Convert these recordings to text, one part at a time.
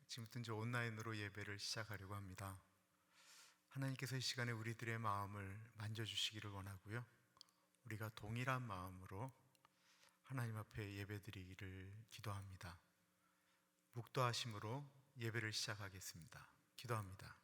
지금부터 이제 온라인으로 예배를 시작하려고 합니다. 하나님께서 이 시간에 우리들의 마음을 만져주시기를 원하고요, 우리가 동일한 마음으로 하나님 앞에 예배드리기를 기도합니다. 묵도하심으로 예배를 시작하겠습니다. 기도합니다.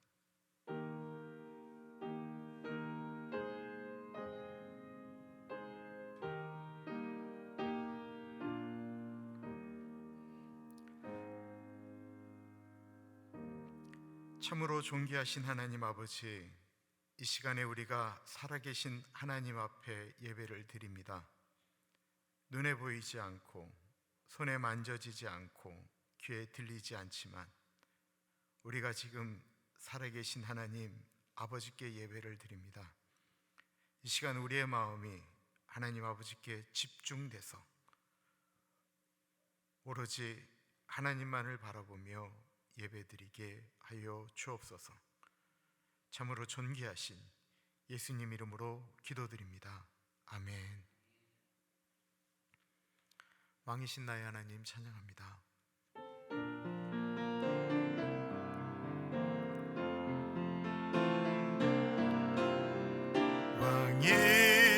참으로 존귀하신 하나님 아버지, 이 시간에 우리가 살아계신 하나님 앞에 예배를 드립니다. 눈에 보이지 않고 손에 만져지지 않고 귀에 들리지 않지만 우리가 지금 살아계신 하나님 아버지께 예배를 드립니다. 이 시간 우리의 마음이 하나님 아버지께 집중돼서 오로지 하나님만을 바라보며 예배드리게 하여 주옵소서. 참으로 존귀하신 예수님 이름으로 기도드립니다. 아멘. 왕이신 나의 하나님 찬양합니다.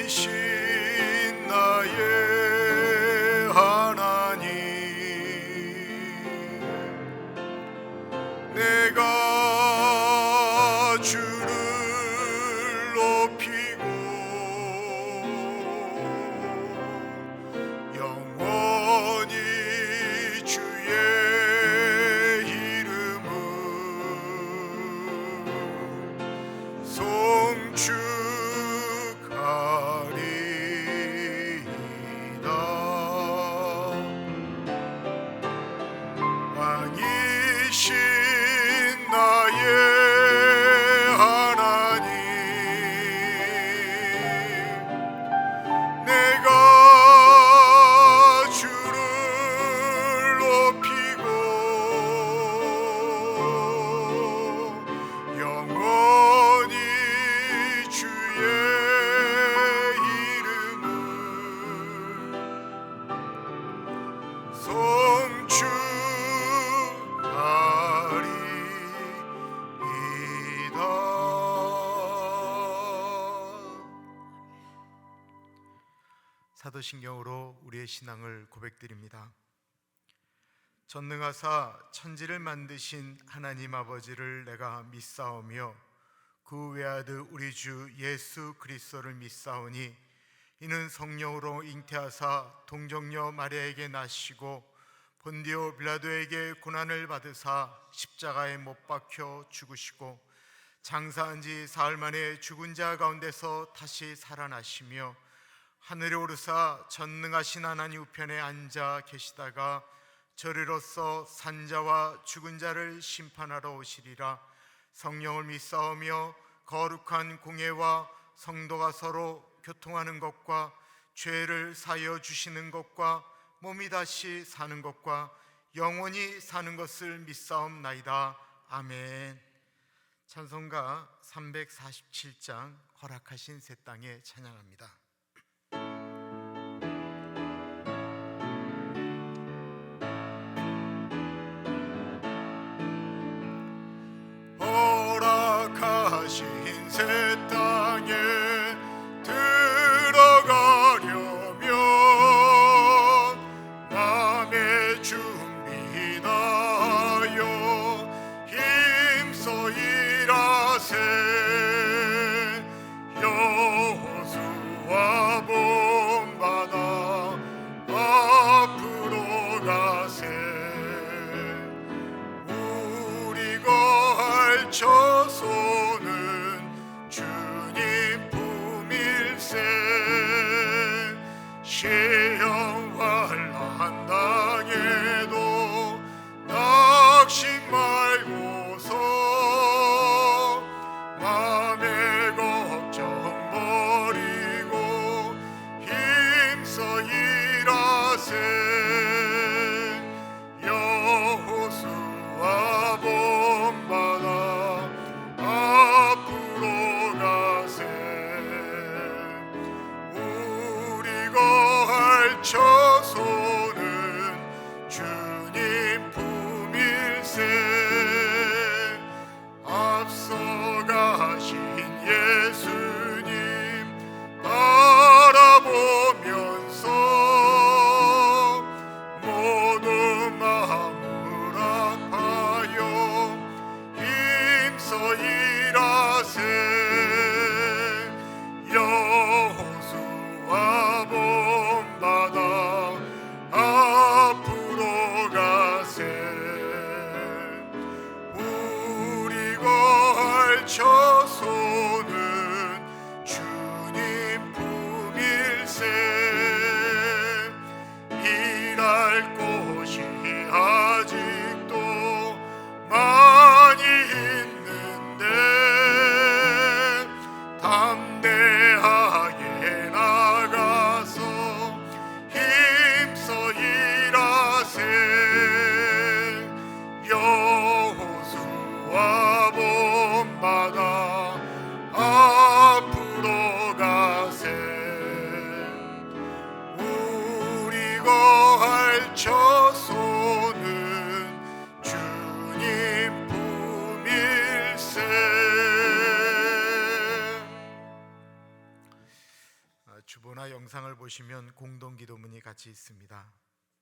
왕이신 나의 하나님, 내가 주를 높이고 영원히 주의 이름을 송축하리이다. 왕이신 나의 하나님, 내가 주를 높이고 영원히 주의 이름을 송축하리이다. 사도신경으로 우리의 신앙을 고백드립니다. 전능하사 천지를 만드신 하나님 아버지를 내가 믿사오며 그 외아들 우리 주 예수 그리스도를 믿사오니 이는 성령으로 잉태하사 동정녀 마리아에게 나시고 본디오 빌라도에게 고난을 받으사 십자가에 못 박혀 죽으시고 장사한 지 사흘 만에 죽은 자 가운데서 다시 살아나시며 하늘에 오르사 전능하신 하나님 우편에 앉아 계시다가 저리로서 산자와 죽은 자를 심판하러 오시리라. 성령을 믿사오며 거룩한 공예와 성도가 서로 교통하는 것과 죄를 사하여 주시는 것과 몸이 다시 사는 것과 영원히 사는 것을 믿사옵나이다. 아멘. 찬송가 347장 허락하신 새 땅에 찬양합니다. 허락하신 새 땅에 들어가려면 마음의 준비하여 힘써 일하세. 여호수아 본받아 앞으로 가세. 우리가 알쳐서는 주 처소는 주님 품일세. 일할 곳이 아직도 많이 있는데 담대하게 나가서 힘써 일하세. 여호수아 본받아 앞으로 가세. 우리 거할 처소는 주님 품일세. 주보나 영상을 보시면 공동기도문이 같이 있습니다.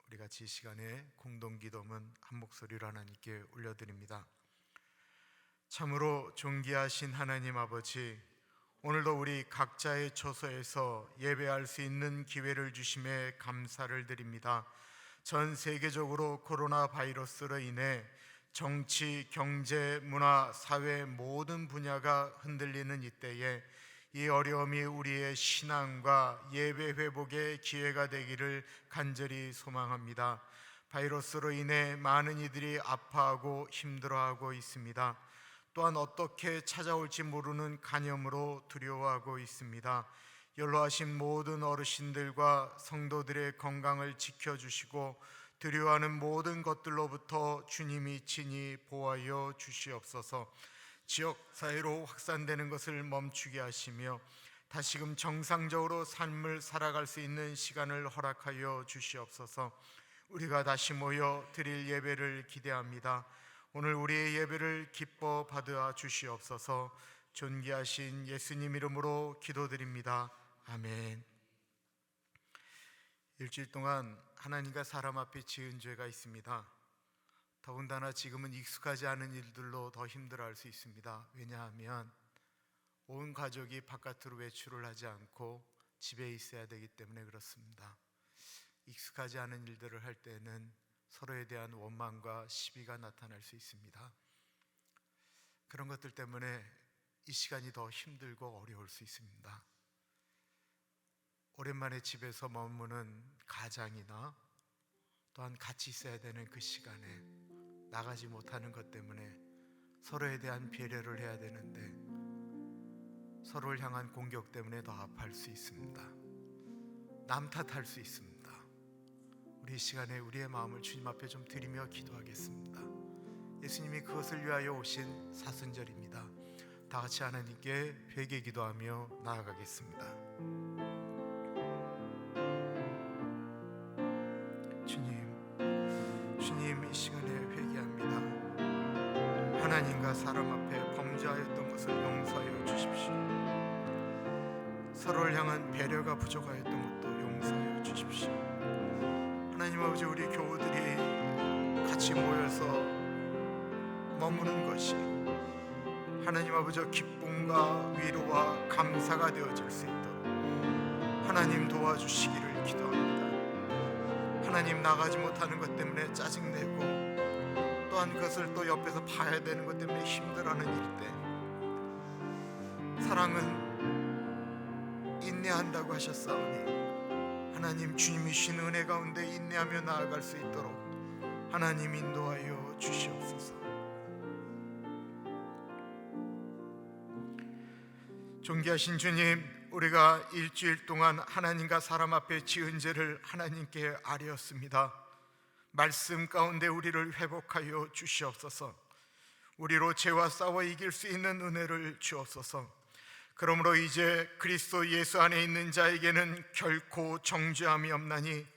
우리 같이 이 시간에 공동기도문 한 목소리로 하나님께 올려드립니다. 참으로 존귀하신 하나님 아버지, 오늘도 우리 각자의 처소에서 예배할 수 있는 기회를 주심에 감사를 드립니다. 전 세계적으로 코로나 바이러스로 인해 정치, 경제, 문화, 사회 모든 분야가 흔들리는 이때에 이 어려움이 우리의 신앙과 예배 회복의 기회가 되기를 간절히 소망합니다. 바이러스로 인해 많은 이들이 아파하고 힘들어하고 있습니다. 또한 어떻게 찾아올지 모르는 간염으로 두려워하고 있습니다. 연로하신 모든 어르신들과 성도들의 건강을 지켜주시고 두려워하는 모든 것들로부터 주님이 친히 보호하여 주시옵소서. 지역 사회로 확산되는 것을 멈추게 하시며 다시금 정상적으로 삶을 살아갈 수 있는 시간을 허락하여 주시옵소서. 우리가 다시 모여 드릴 예배를 기대합니다. 오늘 우리의 예배를 기뻐 받아 주시옵소서. 존귀하신 예수님 이름으로 기도드립니다. 아멘. 일주일 동안 하나님과 사람 앞에 지은 죄가 있습니다. 더군다나 지금은 익숙하지 않은 일들로 더 힘들어할 수 있습니다. 왜냐하면 온 가족이 바깥으로 외출을 하지 않고 집에 있어야 되기 때문에 그렇습니다. 익숙하지 않은 일들을 할 때는 서로에 대한 원망과 시비가 나타날 수 있습니다. 그런 것들 때문에 이 시간이 더 힘들고 어려울 수 있습니다. 오랜만에 집에서 머무는 가장이나 또한 같이 있어야 되는 그 시간에 나가지 못하는 것 때문에 서로에 대한 배려를 해야 되는데 서로를 향한 공격 때문에 더 아파할 수 있습니다. 남 탓할 수 있습니다. 우리 이 시간에 우리의 마음을 주님 앞에 좀 드리며 기도하겠습니다. 예수님이 그것을 위하여 오신 사순절입니다. 다 같이 하나님께 회개 기도하며 나아가겠습니다. 주님 이 시간에 회개합니다. 하나님과 사람 앞에 범죄하였던 것을 용서하여 주십시오. 서로를 향한 배려가 부족하였던 것도 용서하여 주십시오. 하나님 아버지, 우리 교우들이 같이 모여서 머무는 것이 하나님 아버지 기쁨과 위로와 감사가 되어질 수 있도록 하나님 도와주시기를 기도합니다. 하나님, 나가지 못하는 것 때문에 짜증내고 또한 그것을 또 옆에서 봐야 되는 것 때문에 힘들어하는 일 때 사랑은 인내한다고 하셨사오니 하나님, 주님이 주신 은혜 가운데 인내하며 나아갈 수 있도록 하나님 인도하여 주시옵소서. 존귀하신 주님, 우리가 일주일 동안 하나님과 사람 앞에 지은 죄를 하나님께 아뢰었습니다. 말씀 가운데 우리를 회복하여 주시옵소서. 우리로 죄와 싸워 이길 수 있는 은혜를 주옵소서. 그러므로 이제 그리스도 예수 안에 있는 자에게는 결코 정죄함이 없나니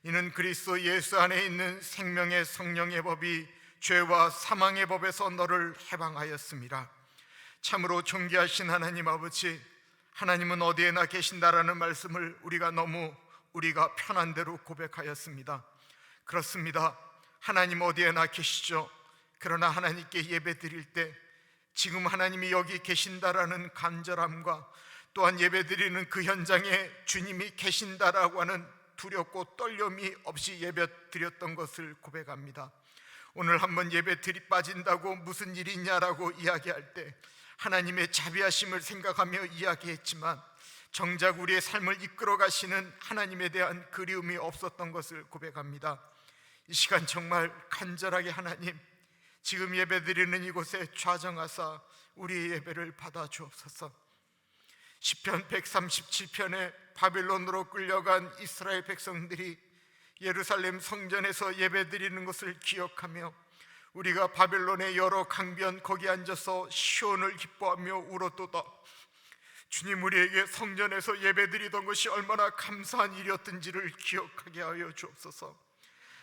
이는 그리스도 예수 안에 있는 생명의 성령의 법이 죄와 사망의 법에서 너를 해방하였습니다. 참으로 존귀하신 하나님 아버지, 하나님은 어디에나 계신다라는 말씀을 우리가 편한 대로 고백하였습니다. 그렇습니다. 하나님 어디에나 계시죠. 그러나 하나님께 예배 드릴 때 지금 하나님이 여기 계신다라는 간절함과 또한 예배 드리는 그 현장에 주님이 계신다라고 하는 두렵고 떨림이 없이 예배 드렸던 것을 고백합니다. 오늘 한번 예배 들이 빠진다고 무슨 일이 있냐라고 이야기할 때 하나님의 자비하심을 생각하며 이야기했지만 정작 우리의 삶을 이끌어 가시는 하나님에 대한 그리움이 없었던 것을 고백합니다. 이 시간 정말 간절하게 하나님, 지금 예배드리는 이곳에 좌정하사 우리의 예배를 받아 주옵소서. 시편 137편에 바빌론으로 끌려간 이스라엘 백성들이 예루살렘 성전에서 예배드리는 것을 기억하며 우리가 바빌론의 여러 강변 거기 앉아서 시온을 기뻐하며 울었도다. 주님, 우리에게 성전에서 예배드리던 것이 얼마나 감사한 일이었던지를 기억하게 하여 주옵소서.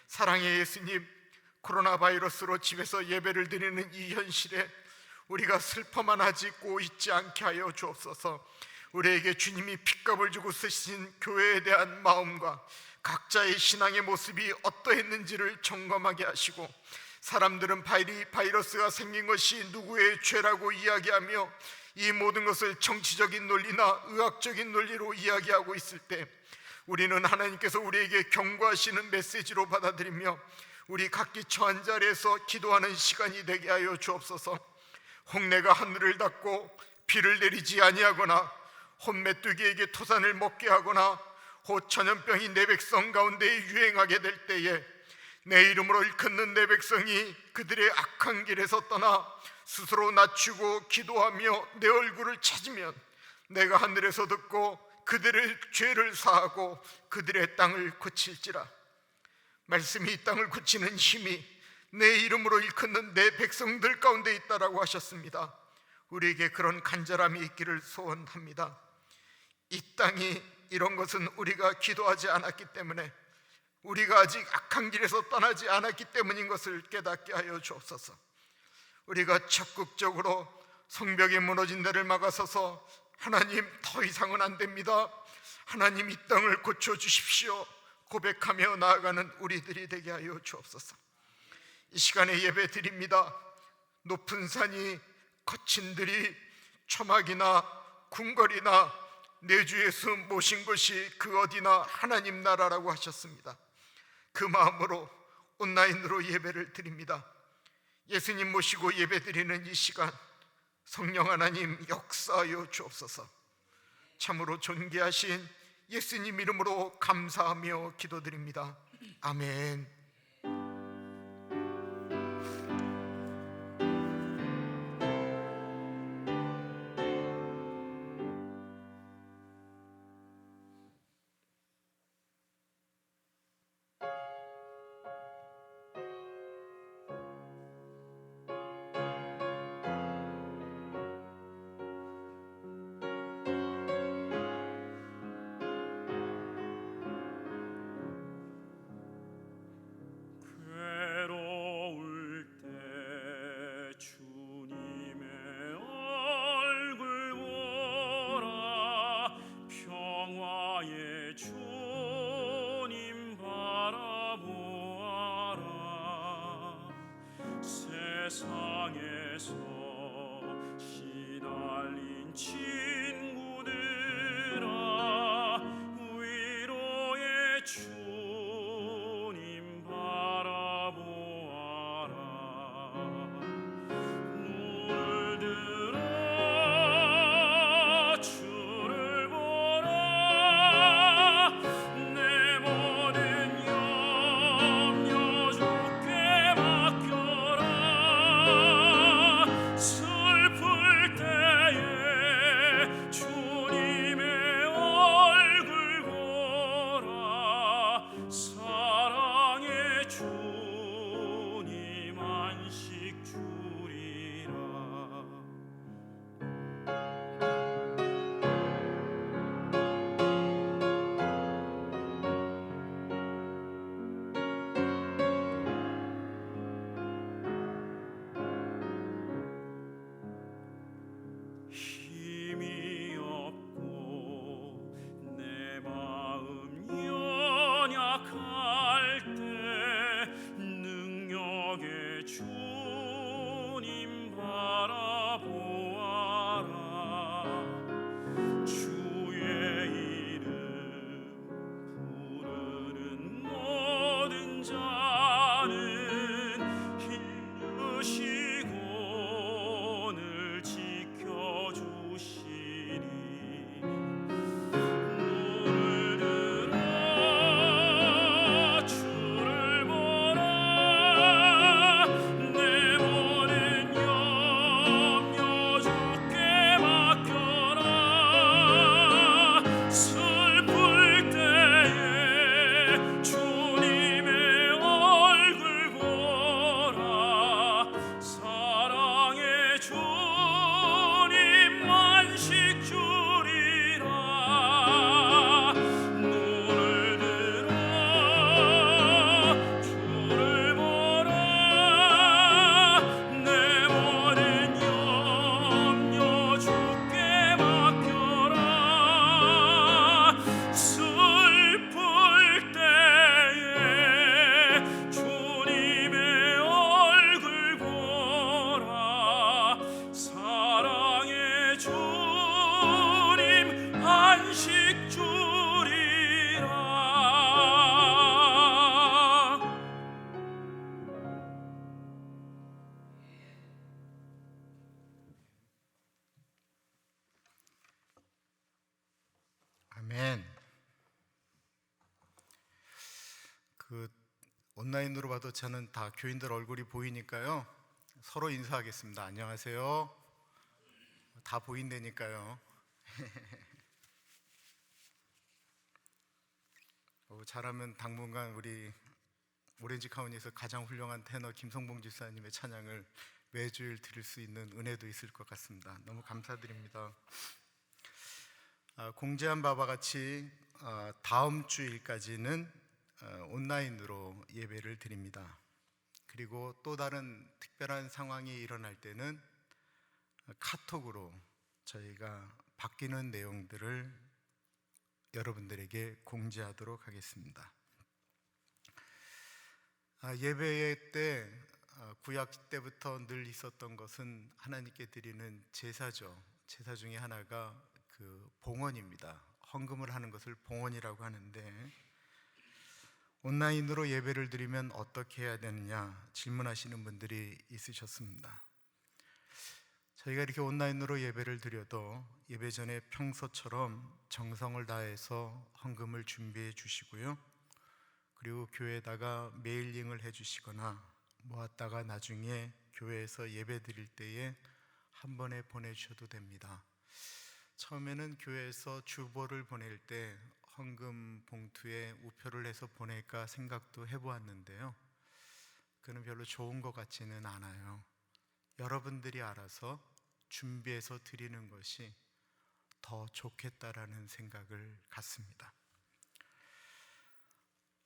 사랑의 예수님, 코로나 바이러스로 집에서 예배를 드리는 이 현실에 우리가 슬퍼만 하고 있지 않게 하여 주옵소서. 우리에게 주님이 핏값을 주고 쓰신 교회에 대한 마음과 각자의 신앙의 모습이 어떠했는지를 점검하게 하시고, 사람들은 바이러스가 생긴 것이 누구의 죄라고 이야기하며 이 모든 것을 정치적인 논리나 의학적인 논리로 이야기하고 있을 때 우리는 하나님께서 우리에게 경고하시는 메시지로 받아들이며 우리 각기 처한 자리에서 기도하는 시간이 되게 하여 주옵소서. 홍내가 하늘을 닫고 비를 내리지 아니하거나 혼메뚜기에게 토산을 먹게 하거나 곧 전염병이 내 백성 가운데 유행하게 될 때에 내 이름으로 일컫는 내 백성이 그들의 악한 길에서 떠나 스스로 낮추고 기도하며 내 얼굴을 찾으면 내가 하늘에서 듣고 그들의 죄를 사하고 그들의 땅을 고칠지라. 말씀이 이 땅을 고치는 힘이 내 이름으로 일컫는 내 백성들 가운데 있다라고 하셨습니다. 우리에게 그런 간절함이 있기를 소원합니다. 이 땅이 이런 것은 우리가 기도하지 않았기 때문에, 우리가 아직 악한 길에서 떠나지 않았기 때문인 것을 깨닫게 하여 주옵소서. 우리가 적극적으로 성벽이 무너진 데를 막아서서 하나님, 더 이상은 안 됩니다, 하나님 이 땅을 고쳐주십시오 고백하며 나아가는 우리들이 되게 하여 주옵소서. 이 시간에 예배 드립니다. 높은 산이 거친 들이 초막이나 궁궐이나 내주 예수 모신 곳이 그 어디나 하나님 나라라고 하셨습니다. 그 마음으로 온라인으로 예배를 드립니다. 예수님 모시고 예배 드리는 이 시간 성령 하나님 역사하여 주옵소서. 참으로 존귀하신 예수님 이름으로 감사하며 기도드립니다. 아멘. 세상에서 시달린 친구들아, 위로의 주님 바라보아라. 눈을 들어 주를 보라. 내 모든 염려 주께 맡겨라. 슬플 때에 주님 안식 주리라. 눈을 들어 주를 보라. 내 모든 염려 주께 맡겨라. 슬플 때에 주님의 얼굴 보라. 사랑의 주님 안식 주리라. 아멘. 온라인으로 봐도 저는 다 교인들 얼굴이 보이니까요. 서로 인사하겠습니다. 안녕하세요. 다 보인다니까요. 잘하면 당분간 우리 오렌지 카운티에서 가장 훌륭한 테너 김성봉 집사님의 찬양을 매주일 들을 수 있는 은혜도 있을 것 같습니다. 너무 감사드립니다. 공지한 바와 같이 다음 주일까지는 온라인으로 예배를 드립니다. 그리고 또 다른 특별한 상황이 일어날 때는 카톡으로 저희가 바뀌는 내용들을 여러분들에게 공지하도록 하겠습니다. 예배 때 구약 때부터 늘 있었던 것은 하나님께 드리는 제사죠. 제사 중에 하나가 봉헌입니다. 헌금을 하는 것을 봉헌이라고 하는데, 온라인으로 예배를 드리면 어떻게 해야 되느냐 질문하시는 분들이 있으셨습니다. 저희가 이렇게 온라인으로 예배를 드려도 예배 전에 평소처럼 정성을 다해서 헌금을 준비해 주시고요. 그리고 교회에다가 메일링을 해주시거나 모았다가 나중에 교회에서 예배 드릴 때에 한 번에 보내주셔도 됩니다. 처음에는 교회에서 주보를 보낼 때 헌금 봉투에 우표를 해서 보낼까 생각도 해보았는데요. 그는 별로 좋은 것 같지는 않아요. 여러분들이 알아서 준비해서 드리는 것이 더 좋겠다라는 생각을 갖습니다.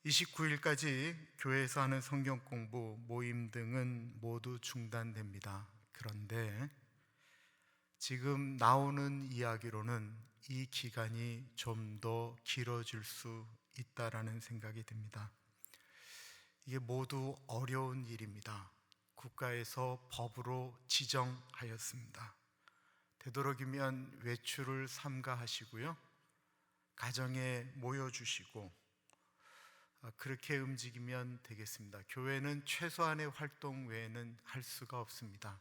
29일까지 교회에서 하는 성경 공부, 모임 등은 모두 중단됩니다. 그런데 지금 나오는 이야기로는 이 기간이 좀 더 길어질 수 있다라는 생각이 듭니다. 이게 모두 어려운 일입니다. 국가에서 법으로 지정하였습니다. 되도록이면 외출을 삼가하시고요, 가정에 모여주시고 그렇게 움직이면 되겠습니다. 교회는 최소한의 활동 외에는 할 수가 없습니다.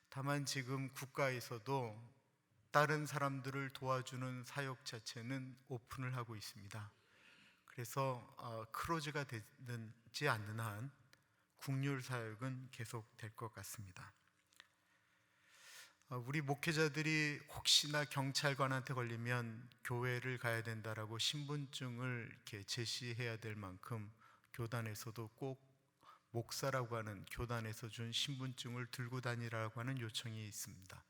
다만 지금 국가에서도 다른 사람들을 도와주는 사역 자체는 오픈을 하고 있습니다. 그래서 크로즈가 되지 않는 한 국률 사역은 계속 될 것 같습니다. 우리 목회자들이 혹시나 경찰관한테 걸리면 교회를 가야 된다라고 신분증을 이렇게 제시해야 될 만큼 교단에서도 꼭 목사라고 하는 교단에서 준 신분증을 들고 다니라고 하는 요청이 있습니다.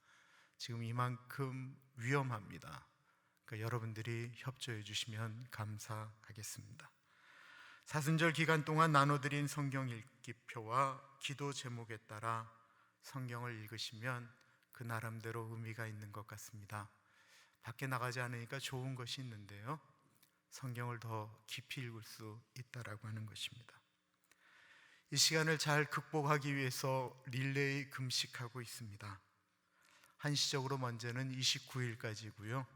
지금 이만큼 위험합니다. 그러니까 여러분들이 협조해 주시면 감사하겠습니다. 사순절 기간 동안 나눠드린 성경 읽기표와 기도 제목에 따라 성경을 읽으시면 그 나름대로 의미가 있는 것 같습니다. 밖에 나가지 않으니까 좋은 것이 있는데요, 성경을 더 깊이 읽을 수 있다라고 하는 것입니다. 이 시간을 잘 극복하기 위해서 릴레이 금식하고 있습니다. 한시적으로 먼저는 29일까지고요.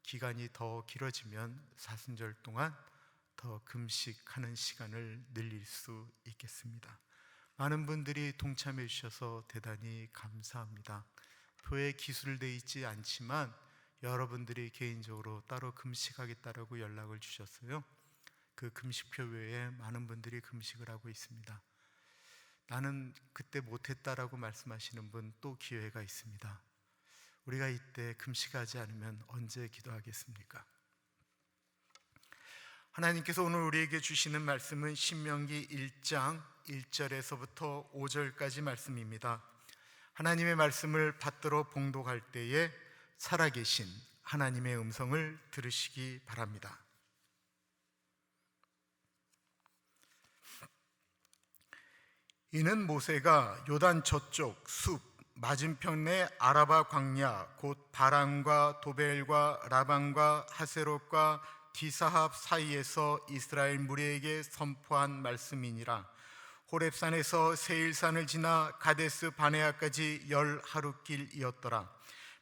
기간이 더 길어지면 사순절 동안 더 금식하는 시간을 늘릴 수 있겠습니다. 많은 분들이 동참해 주셔서 대단히 감사합니다. 표에 기술되어 있지 않지만 여러분들이 개인적으로 따로 금식하겠다라고 연락을 주셨어요. 그 금식표 외에 많은 분들이 금식을 하고 있습니다. 나는 그때 못했다라고 말씀하시는 분 또 기회가 있습니다. 우리가 이때 금식하지 않으면 언제 기도하겠습니까? 하나님께서 오늘 우리에게 주시는 말씀은 신명기 1장 1절에서부터 5절까지 말씀입니다. 하나님의 말씀을 받들어 봉독할 때에 살아계신 하나님의 음성을 들으시기 바랍니다. 이는 모세가 요단 저쪽 숲 맞은편의 아라바 광야 곧 바란과 도벨과 라반과 하세롯과 디사합 사이에서 이스라엘 무리에게 선포한 말씀이니라. 호렙산에서 세일산을 지나 가데스 바네아까지 10하루길이었더라.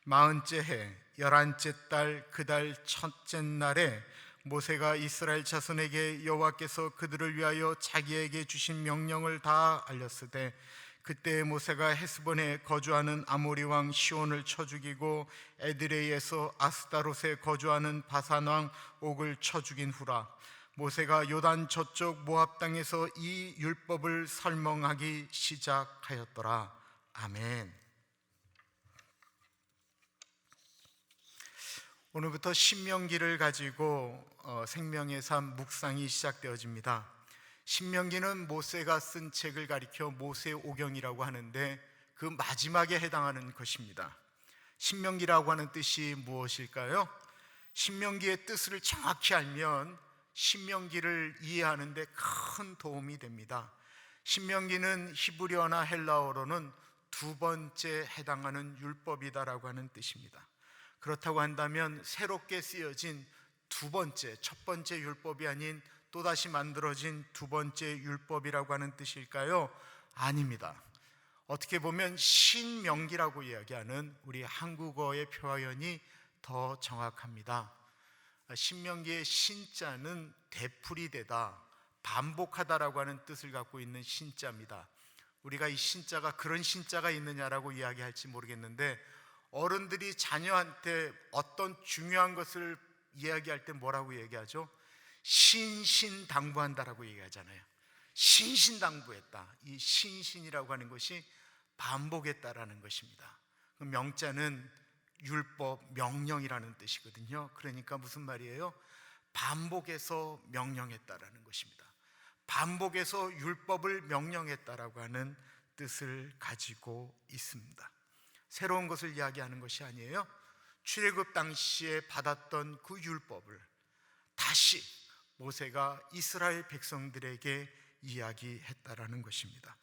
40째 해 11째 달 그 달 첫째 날에 모세가 이스라엘 자손에게 여호와께서 그들을 위하여 자기에게 주신 명령을 다 알렸으되, 그때 모세가 헤스본에 거주하는 아모리 왕 시온을 쳐 죽이고 에드레이에서 아스다롯에 거주하는 바산 왕 옥을 쳐 죽인 후라. 모세가 요단 저쪽 모압 땅에서 이 율법을 설명하기 시작하였더라. 아멘. 오늘부터 신명기를 가지고 생명의 삶 묵상이 시작되어집니다. 신명기는 모세가 쓴 책을 가리켜 모세오경이라고 하는데 그 마지막에 해당하는 것입니다. 신명기라고 하는 뜻이 무엇일까요? 신명기의 뜻을 정확히 알면 신명기를 이해하는 데 큰 도움이 됩니다. 신명기는 히브리어나 헬라어로는 두 번째 해당하는 율법이다라고 하는 뜻입니다. 그렇다고 한다면 새롭게 쓰여진 두 번째, 첫 번째 율법이 아닌 또다시 만들어진 두 번째 율법이라고 하는 뜻일까요? 아닙니다. 어떻게 보면 신명기라고 이야기하는 우리 한국어의 표현이 더 정확합니다. 신명기의 신자는 되풀이되다, 반복하다라고 하는 뜻을 갖고 있는 신자입니다. 우리가 이 신자가 그런 신자가 있느냐라고 이야기할지 모르겠는데, 어른들이 자녀한테 어떤 중요한 것을 이야기할 때 뭐라고 얘기하죠? 신신당부한다라고 얘기하잖아요. 신신당부했다. 이 신신이라고 하는 것이 반복했다라는 것입니다. 그 명자는 율법, 명령이라는 뜻이거든요. 그러니까 무슨 말이에요? 반복해서 명령했다라는 것입니다. 반복해서 율법을 명령했다라고 하는 뜻을 가지고 있습니다. 새로운 것을 이야기하는 것이 아니에요. 출애굽 당시에 받았던 그 율법을 다시 모세가 이스라엘 백성들에게 이야기했다라는 것입니다.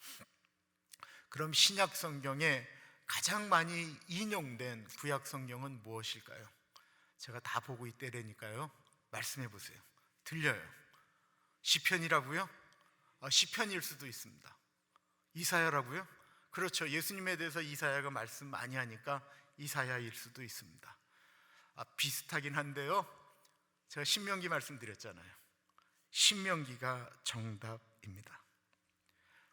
그럼 신약 성경에 가장 많이 인용된 구약 성경은 무엇일까요? 제가 다 보고 있대라니까요. 말씀해 보세요. 들려요? 시편이라고요? 시편일 수도 있습니다. 이사야라고요? 그렇죠. 예수님에 대해서 이사야가 말씀 많이 하니까 이사야일 수도 있습니다. 비슷하긴 한데요, 제가 신명기 말씀드렸잖아요. 신명기가 정답입니다.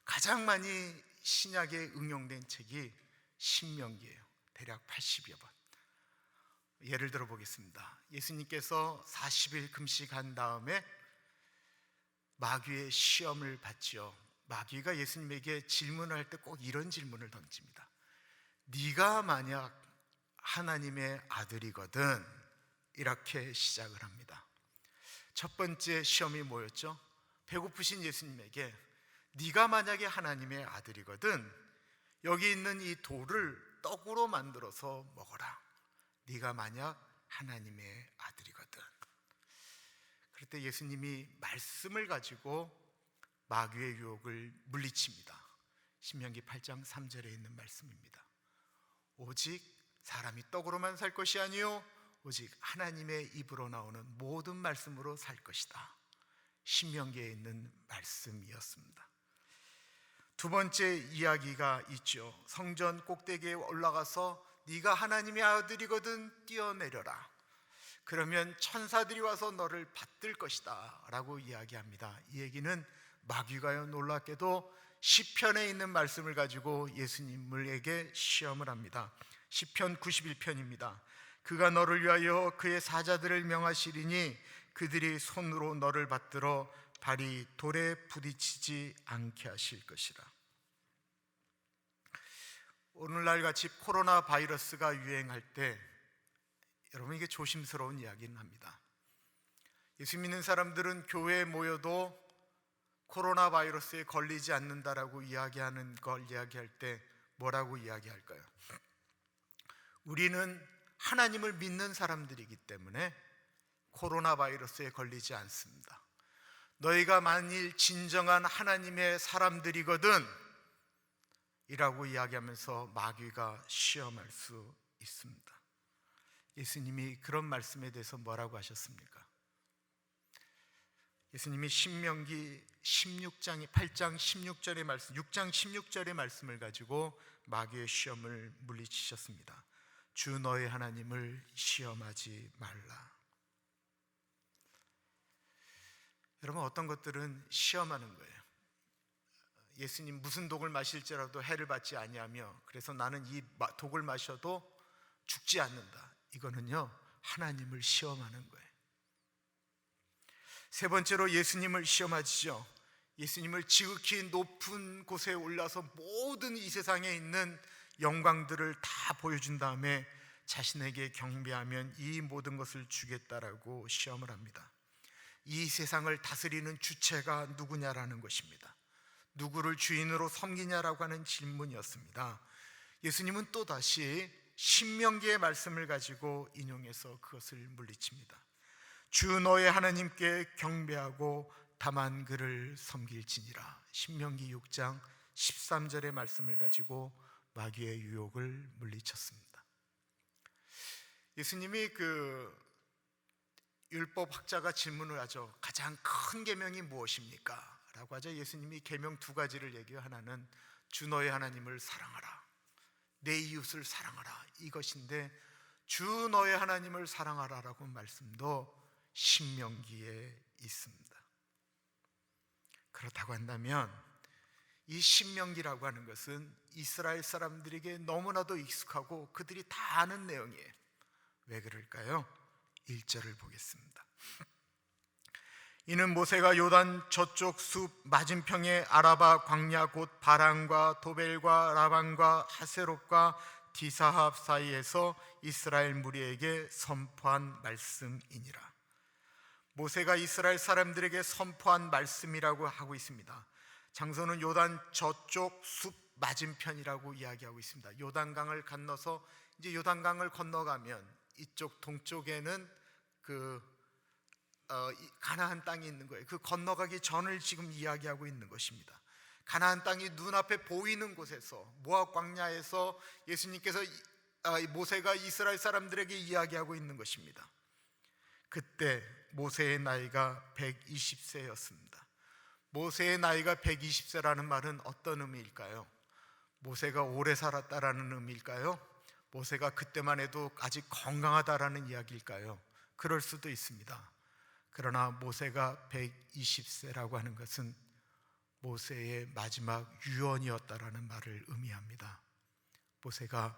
가장 많이 신약에 응용된 책이 신명기예요. 대략 80여 번. 예를 들어 보겠습니다. 예수님께서 40일 금식한 다음에 마귀의 시험을 받지요. 마귀가 예수님에게 질문을 할 때 꼭 이런 질문을 던집니다. 네가 만약 하나님의 아들이거든, 이렇게 시작을 합니다. 첫 번째 시험이 뭐였죠? 배고프신 예수님에게 네가 만약에 하나님의 아들이거든 여기 있는 이 돌을 떡으로 만들어서 먹어라. 네가 만약 하나님의 아들이거든. 그럴 때 예수님이 말씀을 가지고 마귀의 유혹을 물리칩니다. 신명기 8장 3절에 있는 말씀입니다. 오직 사람이 떡으로만 살 것이 아니요 오직 하나님의 입으로 나오는 모든 말씀으로 살 것이다. 신명기에 있는 말씀이었습니다. 두 번째 이야기가 있죠. 성전 꼭대기에 올라가서 네가 하나님의 아들이거든 뛰어내려라. 그러면 천사들이 와서 너를 받들 것이다 라고 이야기합니다. 이 얘기는 마귀가요 놀랍게도 시편에 있는 말씀을 가지고 예수님에게 시험을 합니다. 시편 91편입니다. 그가 너를 위하여 그의 사자들을 명하시리니 그들이 손으로 너를 받들어 발이 돌에 부딪히지 않게 하실 것이라. 오늘날 같이 코로나 바이러스가 유행할 때 여러분 이게 조심스러운 이야기는 합니다. 예수 믿는 사람들은 교회에 모여도 코로나 바이러스에 걸리지 않는다라고 이야기하는 걸 이야기할 때 뭐라고 이야기할까요? 우리는 하나님을 믿는 사람들이기 때문에 코로나 바이러스에 걸리지 않습니다. 너희가 만일 진정한 하나님의 사람들이거든 이라고 이야기하면서 마귀가 시험할 수 있습니다. 예수님이 그런 말씀에 대해서 뭐라고 하셨습니까? 예수님이 신명기 8장 16절의 말씀, 6장 16절의 말씀을 가지고 마귀의 시험을 물리치셨습니다. 주 너의 하나님을 시험하지 말라. 여러분, 어떤 것들은 시험하는 거예요. 예수님 무슨 독을 마실지라도 해를 받지 아니하며 그래서 나는 이 독을 마셔도 죽지 않는다. 이거는요, 하나님을 시험하는 거예요. 세 번째로 예수님을 시험하시죠. 예수님을 지극히 높은 곳에 올라서 모든 이 세상에 있는 영광들을 다 보여준 다음에 자신에게 경배하면 이 모든 것을 주겠다라고 시험을 합니다. 이 세상을 다스리는 주체가 누구냐라는 것입니다. 누구를 주인으로 섬기냐라고 하는 질문이었습니다. 예수님은 또다시 신명기의 말씀을 가지고 인용해서 그것을 물리칩니다. 주 너의 하나님께 경배하고 다만 그를 섬길지니라. 신명기 6장 13절의 말씀을 가지고 마귀의 유혹을 물리쳤습니다. 예수님이 율법학자가 질문을 하죠. 가장 큰 계명이 무엇입니까? 라고 하자 예수님이 계명 두 가지를 얘기해요. 하나는 주 너의 하나님을 사랑하라, 내 이웃을 사랑하라, 이것인데 주 너의 하나님을 사랑하라라고 말씀도 신명기에 있습니다. 그렇다고 한다면 이 신명기라고 하는 것은 이스라엘 사람들에게 너무나도 익숙하고 그들이 다 아는 내용이에요. 왜 그럴까요? 1절을 보겠습니다. 이는 모세가 요단 저쪽 숲 맞은평의 아라바 광야 곧 바란과 도벨과 라반과 하세롯과 디사합 사이에서 이스라엘 무리에게 선포한 말씀이니라. 모세가 이스라엘 사람들에게 선포한 말씀이라고 하고 있습니다. 장소는 요단 저쪽 숲 맞은편이라고 이야기하고 있습니다. 요단강을 건너서 이제 요단강을 건너가면 이쪽 동쪽에는 가나안 땅이 있는 거예요. 그 건너가기 전을 지금 이야기하고 있는 것입니다. 가나안 땅이 눈앞에 보이는 곳에서 모압 광야에서 예수님께서 모세가 이스라엘 사람들에게 이야기하고 있는 것입니다. 그때 모세의 나이가 120세였습니다. 모세의 나이가 120세라는 말은 어떤 의미일까요? 모세가 오래 살았다라는 의미일까요? 모세가 그때만 해도 아직 건강하다라는 이야기일까요? 그럴 수도 있습니다. 그러나 모세가 120세라고 하는 것은 모세의 마지막 유언이었다라는 말을 의미합니다. 모세가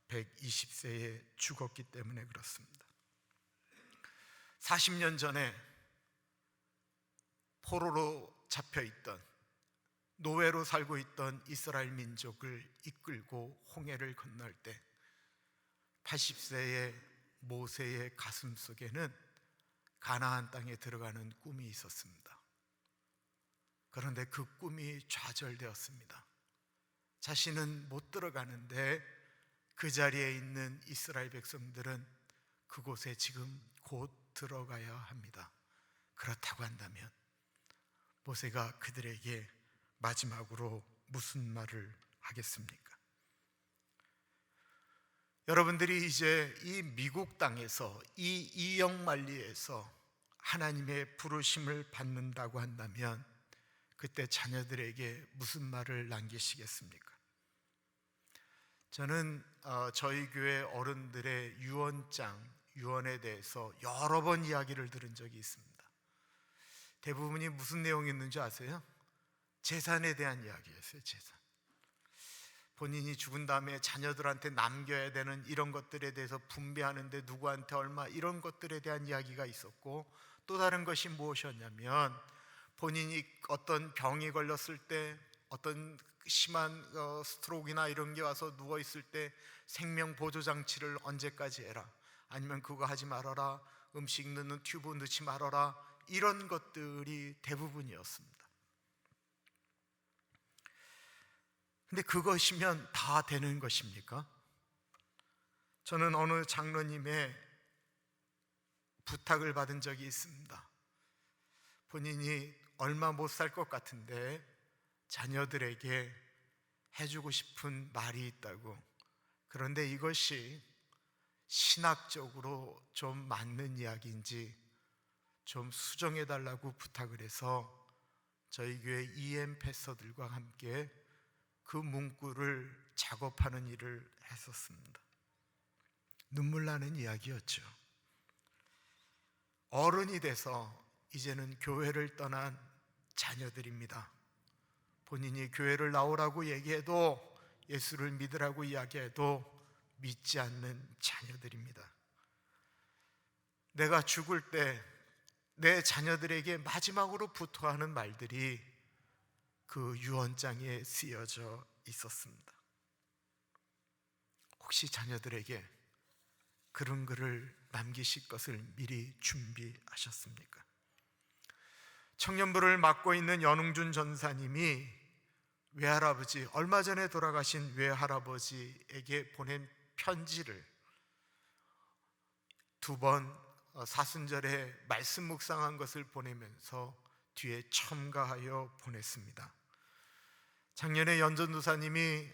120세에 죽었기 때문에 그렇습니다. 40년 전에 포로로 잡혀있던, 노예로 살고 있던 이스라엘 민족을 이끌고 홍해를 건널 때 80세의 모세의 가슴 속에는 가나안 땅에 들어가는 꿈이 있었습니다. 그런데 그 꿈이 좌절되었습니다. 자신은 못 들어가는데 그 자리에 있는 이스라엘 백성들은 그곳에 지금 곧 들어가야 합니다. 그렇다고 한다면 모세가 그들에게 마지막으로 무슨 말을 하겠습니까? 여러분들이 이제 이 미국 땅에서 이 이영만리에서 하나님의 부르심을 받는다고 한다면 그때 자녀들에게 무슨 말을 남기시겠습니까? 저는 저희 교회 어른들의 유언에 대해서 여러 번 이야기를 들은 적이 있습니다. 대부분이 무슨 내용이었는지 아세요? 재산에 대한 이야기였어요. 재산. 본인이 죽은 다음에 자녀들한테 남겨야 되는 이런 것들에 대해서 분배하는데 누구한테 얼마, 이런 것들에 대한 이야기가 있었고, 또 다른 것이 무엇이었냐면 본인이 어떤 병이 걸렸을 때, 어떤 심한 스트로크나 이런 게 와서 누워있을 때 생명보조장치를 언제까지 해라, 아니면 그거 하지 말아라, 음식 넣는 튜브 넣지 말아라, 이런 것들이 대부분이었습니다. 근데 그것이면 다 되는 것입니까? 저는 어느 장로님의 부탁을 받은 적이 있습니다. 본인이 얼마 못 살 것 같은데 자녀들에게 해주고 싶은 말이 있다고. 그런데 이것이 신학적으로 좀 맞는 이야기인지 좀 수정해 달라고 부탁을 해서 저희 교회 EM 패서들과 함께 그 문구를 작업하는 일을 했었습니다. 눈물 나는 이야기였죠. 어른이 돼서 이제는 교회를 떠난 자녀들입니다. 본인이 교회를 나오라고 얘기해도, 예수를 믿으라고 이야기해도 믿지 않는 자녀들입니다. 내가 죽을 때 내 자녀들에게 마지막으로 부탁하는 말들이 그 유언장에 쓰여져 있었습니다. 혹시 자녀들에게 그런 글을 남기실 것을 미리 준비하셨습니까? 청년부를 맡고 있는 연웅준 전사님이 외할아버지, 얼마 전에 돌아가신 외할아버지에게 보낸 편지를 2번 사순절에 말씀 묵상한 것을 보내면서 뒤에 첨가하여 보냈습니다. 작년에 연전도사님이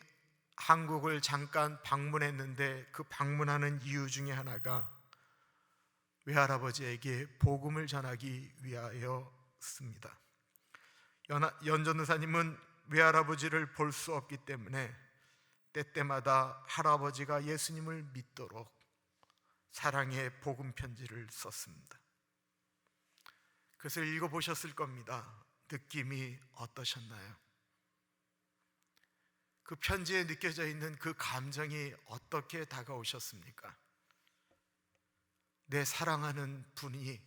한국을 잠깐 방문했는데 그 방문하는 이유 중에 하나가 외할아버지에게 복음을 전하기 위하여였습니다. 연전도사님은 외할아버지를 볼 수 없기 때문에 때때마다 할아버지가 예수님을 믿도록 사랑의 복음 편지를 썼습니다. 그것을 읽어보셨을 겁니다. 느낌이 어떠셨나요? 그 편지에 느껴져 있는 그 감정이 어떻게 다가오셨습니까? 내 사랑하는 분이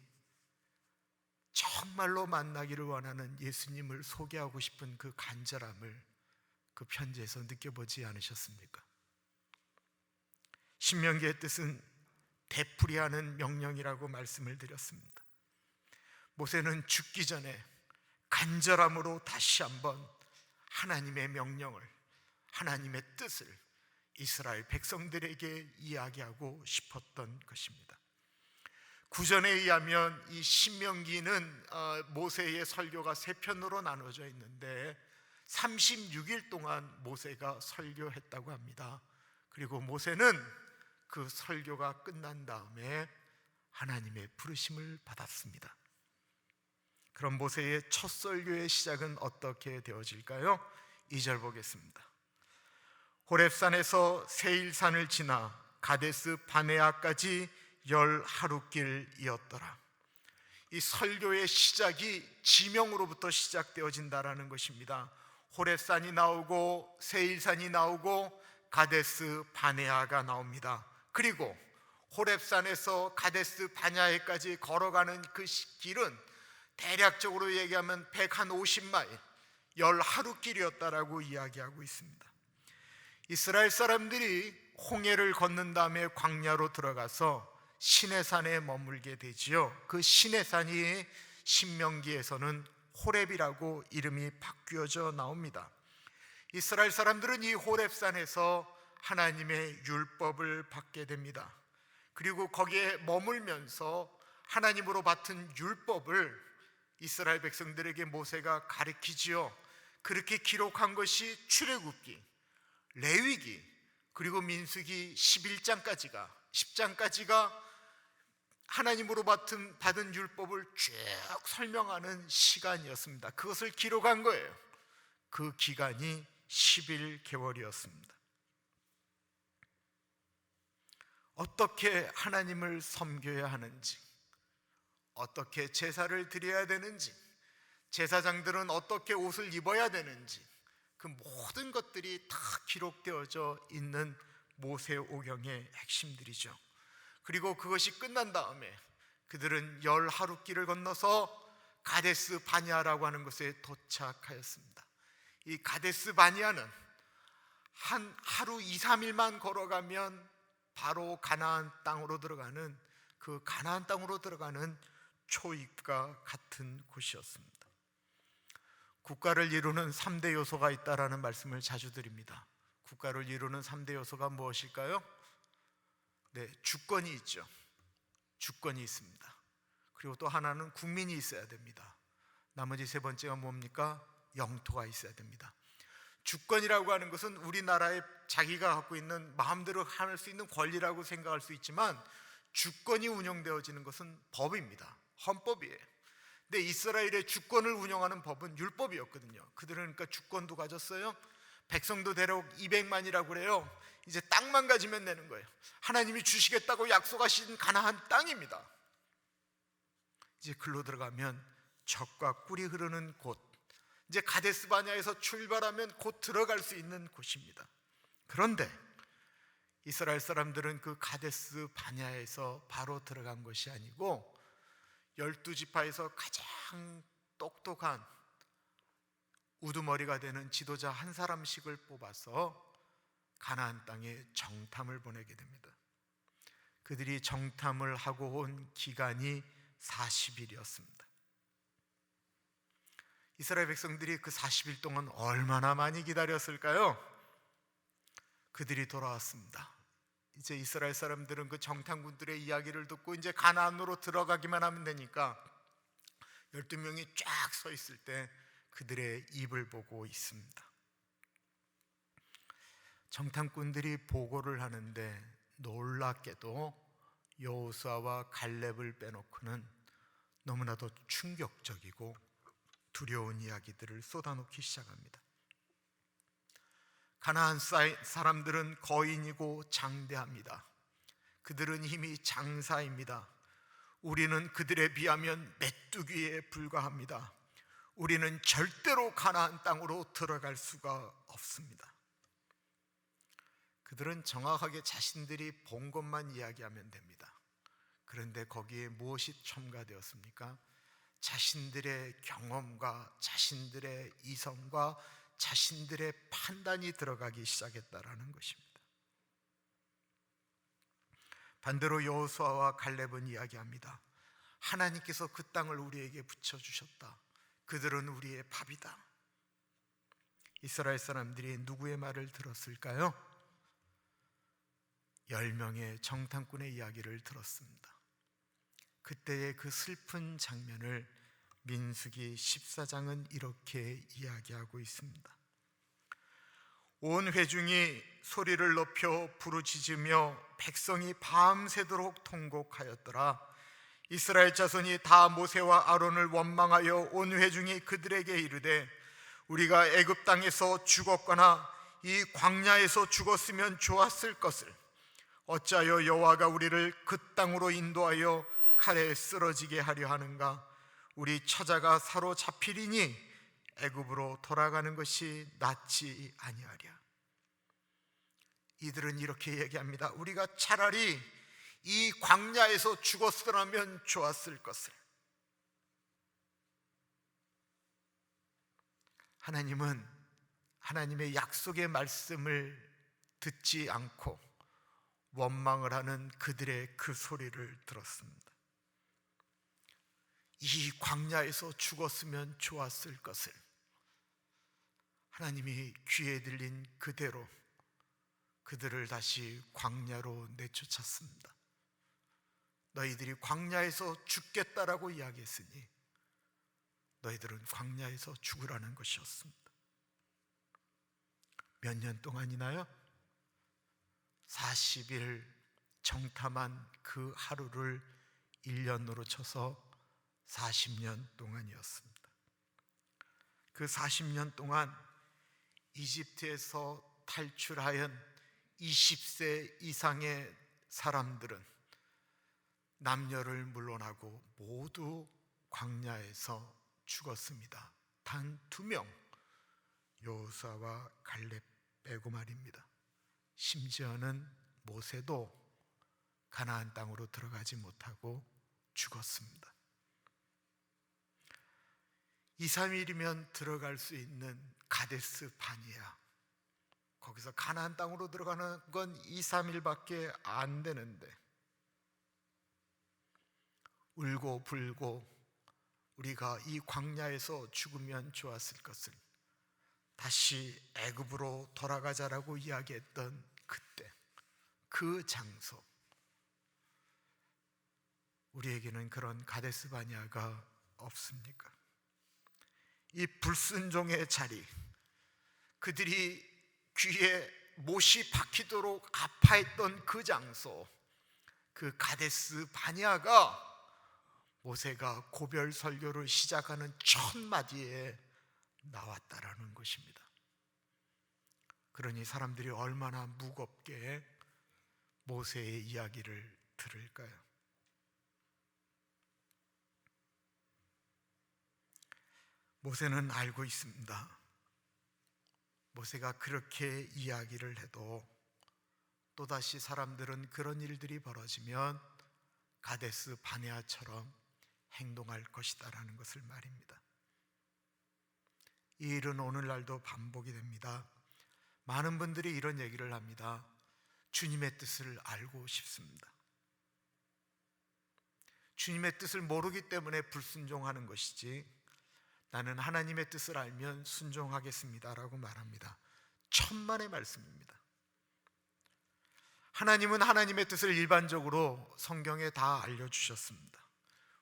정말로 만나기를 원하는 예수님을 소개하고 싶은 그 간절함을 그 편지에서 느껴보지 않으셨습니까? 신명기의 뜻은 되풀이하는 명령이라고 말씀을 드렸습니다. 모세는 죽기 전에 간절함으로 다시 한번 하나님의 명령을, 하나님의 뜻을 이스라엘 백성들에게 이야기하고 싶었던 것입니다. 구전에 의하면 이 신명기는 모세의 설교가 3편으로 나눠져 있는데 36일 동안 모세가 설교했다고 합니다. 그리고 모세는 그 설교가 끝난 다음에 하나님의 부르심을 받았습니다. 그럼 모세의 첫 설교의 시작은 어떻게 되어질까요? 2절 보겠습니다. 호렙산에서 세일산을 지나 가데스 바네아까지 10하루길이었더라. 이 설교의 시작이 지명으로부터 시작되어진다라는 것입니다. 호렙산이 나오고 세일산이 나오고 가데스 바네아가 나옵니다. 그리고 호렙산에서 가데스 바네아까지 걸어가는 그 길은 대략적으로 얘기하면 150마일, 10하루길이었다라고 이야기하고 있습니다. 이스라엘 사람들이 홍해를 건넌 다음에 광야로 들어가서 시내산에 머물게 되지요. 그 시내산이 신명기에서는 호렙이라고 이름이 바뀌어져 나옵니다. 이스라엘 사람들은 이 호렙산에서 하나님의 율법을 받게 됩니다. 그리고 거기에 머물면서 하나님으로 받은 율법을 이스라엘 백성들에게 모세가 가르치지요. 그렇게 기록한 것이 출애굽기, 레위기, 그리고 민수기 10장까지가 하나님으로 받은 율법을 쭉 설명하는 시간이었습니다. 그것을 기록한 거예요. 그 기간이 11개월이었습니다. 어떻게 하나님을 섬겨야 하는지, 어떻게 제사를 드려야 되는지, 제사장들은 어떻게 옷을 입어야 되는지, 그 모든 것들이 다 기록되어져 있는 모세오경의 핵심들이죠. 그리고 그것이 끝난 다음에 그들은 10하루길을 건너서 가데스 바니아라고 하는 곳에 도착하였습니다. 이 가데스 바니아는 한 하루 2, 3일만 걸어가면 바로 가나안 땅으로 들어가는, 그 가나안 땅으로 들어가는 초입과 같은 곳이었습니다. 국가를 이루는 3대 요소가 있다라는 말씀을 자주 드립니다. 국가를 이루는 3대 요소가 무엇일까요? 네, 주권이 있죠. 주권이 있습니다. 그리고 또 하나는 국민이 있어야 됩니다. 나머지 세 번째가 뭡니까? 영토가 있어야 됩니다. 주권이라고 하는 것은 우리나라에 자기가 갖고 있는 마음대로 할 수 있는 권리라고 생각할 수 있지만, 주권이 운영되어지는 것은 법입니다. 헌법이에요. 근데 이스라엘의 주권을 운영하는 법은 율법이었거든요. 그들은 그러니까 주권도 가졌어요. 백성도 대략 200만이라고 그래요. 이제 땅만 가지면 되는 거예요. 하나님이 주시겠다고 약속하신 가나안 땅입니다. 이제 글로 들어가면 젖과 꿀이 흐르는 곳, 이제 가데스 바냐에서 출발하면 곧 들어갈 수 있는 곳입니다. 그런데 이스라엘 사람들은 그 가데스 바냐에서 바로 들어간 것이 아니고 12지파에서 가장 똑똑한 우두머리가 되는 지도자 한 사람씩을 뽑아서 가나안 땅에 정탐을 보내게 됩니다. 그들이 정탐을 하고 온 기간이 40일이었습니다. 이스라엘 백성들이 그 40일 동안 얼마나 많이 기다렸을까요? 그들이 돌아왔습니다. 이제 이스라엘 사람들은 그 정탐꾼들의 이야기를 듣고 이제 가나안으로 들어가기만 하면 되니까 12명이 쫙 서 있을 때 그들의 입을 보고 있습니다. 정탐꾼들이 보고를 하는데 놀랍게도 여호수아와 갈렙을 빼놓고는 너무나도 충격적이고 두려운 이야기들을 쏟아놓기 시작합니다. 가나안 사람들은 거인이고 장대합니다. 그들은 힘이 장사입니다. 우리는 그들에 비하면 메뚜기에 불과합니다. 우리는 절대로 가나안 땅으로 들어갈 수가 없습니다. 그들은 정확하게 자신들이 본 것만 이야기하면 됩니다. 그런데 거기에 무엇이 첨가되었습니까? 자신들의 경험과 자신들의 이성과 자신들의 판단이 들어가기 시작했다라는 것입니다. 반대로 여호수아와 갈렙은 이야기합니다. 하나님께서 그 땅을 우리에게 붙여주셨다. 그들은 우리의 밥이다. 이스라엘 사람들이 누구의 말을 들었을까요? 10명의 정탐꾼의 이야기를 들었습니다. 그때의 그 슬픈 장면을 민수기 14장은 이렇게 이야기하고 있습니다. 온 회중이 소리를 높여 부르짖으며 백성이 밤새도록 통곡하였더라. 이스라엘 자손이 다 모세와 아론을 원망하여 온 회중이 그들에게 이르되 우리가 애굽 땅에서 죽었거나 이 광야에서 죽었으면 좋았을 것을 어찌하여 여호와가 우리를 그 땅으로 인도하여 칼에 쓰러지게 하려 하는가? 우리 처자가 사로잡히리니 애굽으로 돌아가는 것이 낫지 아니하랴. 이들은 이렇게 얘기합니다. 우리가 차라리 이 광야에서 죽었으라면 좋았을 것을. 하나님은 하나님의 약속의 말씀을 듣지 않고 원망을 하는 그들의 그 소리를 들었습니다. 이 광야에서 죽었으면 좋았을 것을 하나님이 귀에 들린 그대로 그들을 다시 광야로 내쫓았습니다. 너희들이 광야에서 죽겠다라고 이야기했으니 너희들은 광야에서 죽으라는 것이었습니다. 몇 년 동안이나요? 40일 정탐한 그 하루를 1년으로 쳐서 40년 동안이었습니다. 그 40년 동안 이집트에서 탈출하연 20세 이상의 사람들은 남녀를 물러나고 모두 광야에서 죽었습니다. 단 2명, 여호수아와 갈렙 빼고 말입니다. 심지어는 모세도 가나안 땅으로 들어가지 못하고 죽었습니다. 2, 3일이면 들어갈 수 있는 가데스 바니아, 거기서 가나안 땅으로 들어가는 건 2, 3일밖에 안 되는데 울고 불고 우리가 이 광야에서 죽으면 좋았을 것을 다시 애굽으로 돌아가자라고 이야기했던 그때 그 장소, 우리에게는 그런 가데스 바네아가 없습니까? 이 불순종의 자리, 그들이 귀에 못이 박히도록 아파했던 그 장소, 그 가데스 바네아가 모세가 고별 설교를 시작하는 첫 마디에 나왔다라는 것입니다. 그러니 사람들이 얼마나 무겁게 모세의 이야기를 들을까요? 모세는 알고 있습니다. 모세가 그렇게 이야기를 해도 또다시 사람들은 그런 일들이 벌어지면 가데스 바네아처럼 행동할 것이다라는 것을 말입니다. 이 일은 오늘날도 반복이 됩니다. 많은 분들이 이런 얘기를 합니다. 주님의 뜻을 알고 싶습니다. 주님의 뜻을 모르기 때문에 불순종하는 것이지, 나는 하나님의 뜻을 알면 순종하겠습니다라고 말합니다. 천만의 말씀입니다. 하나님은 하나님의 뜻을 일반적으로 성경에 다 알려주셨습니다.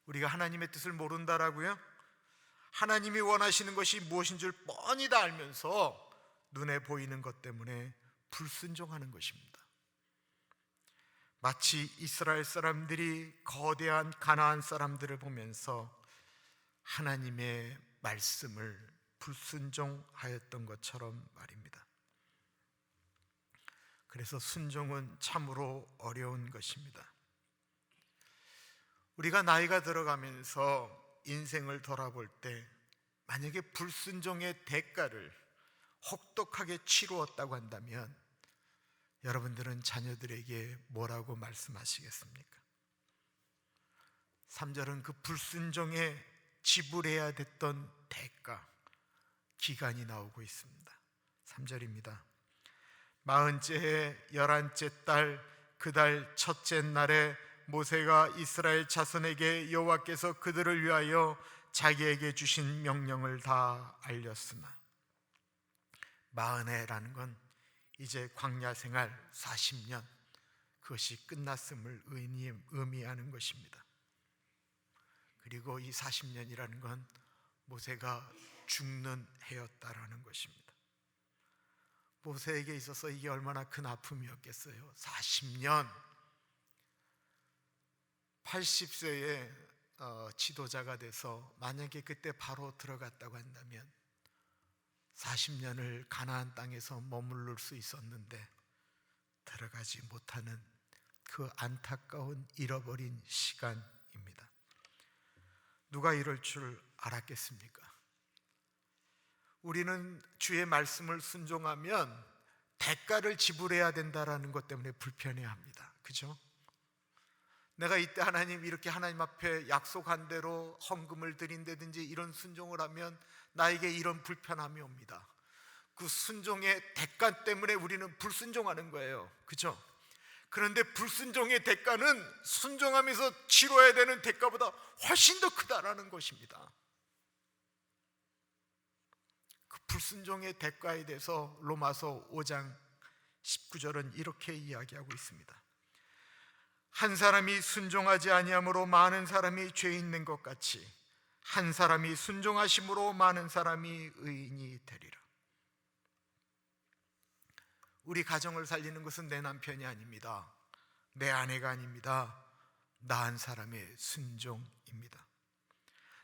우리가 하나님의 뜻을 모른다라고요? 하나님이 원하시는 것이 무엇인 줄 뻔히 다 알면서 눈에 보이는 것 때문에 불순종하는 것입니다. 마치 이스라엘 사람들이 거대한 가나안 사람들을 보면서 하나님의 말씀을 불순종하였던 것처럼 말입니다. 그래서 순종은 참으로 어려운 것입니다. 우리가 나이가 들어가면서 인생을 돌아볼 때 만약에 불순종의 대가를 혹독하게 치루었다고 한다면 여러분들은 자녀들에게 뭐라고 말씀하시겠습니까? 3절은 그 불순종에 지불해야 됐던 대가, 기간이 나오고 있습니다. 3절입니다. 40째 해 11째 달 그 달 첫째 날에 모세가 이스라엘 자손에게 여호와께서 그들을 위하여 자기에게 주신 명령을 다 알렸으나, 40해라는 건 이제 광야 생활 40년, 그것이 끝났음을 의미하는 것입니다. 그리고 이 40년이라는 건 모세가 죽는 해였다라는 것입니다. 모세에게 있어서 이게 얼마나 큰 아픔이었겠어요. 40년, 80세에 지도자가 돼서 만약에 그때 바로 들어갔다고 한다면 40년을 가나안 땅에서 머무를 수 있었는데 들어가지 못하는 그 안타까운 잃어버린 시간입니다. 누가 이럴 줄 알았겠습니까? 우리는 주의 말씀을 순종하면 대가를 지불해야 된다라는 것 때문에 불편해합니다. 그죠? 내가 이때 하나님 이렇게 하나님 앞에 약속한 대로 헌금을 드린다든지 이런 순종을 하면 나에게 이런 불편함이 옵니다. 그 순종의 대가 때문에 우리는 불순종하는 거예요. 그죠? 그런데 불순종의 대가는 순종하면서 치러야 되는 대가보다 훨씬 더 크다라는 것입니다. 그 불순종의 대가에 대해서 로마서 5장 19절은 이렇게 이야기하고 있습니다. 한 사람이 순종하지 아니함으로 많은 사람이 죄 있는 것 같이 한 사람이 순종하심으로 많은 사람이 의인이 되리라. 우리 가정을 살리는 것은 내 남편이 아닙니다. 내 아내가 아닙니다. 나 한 사람의 순종입니다.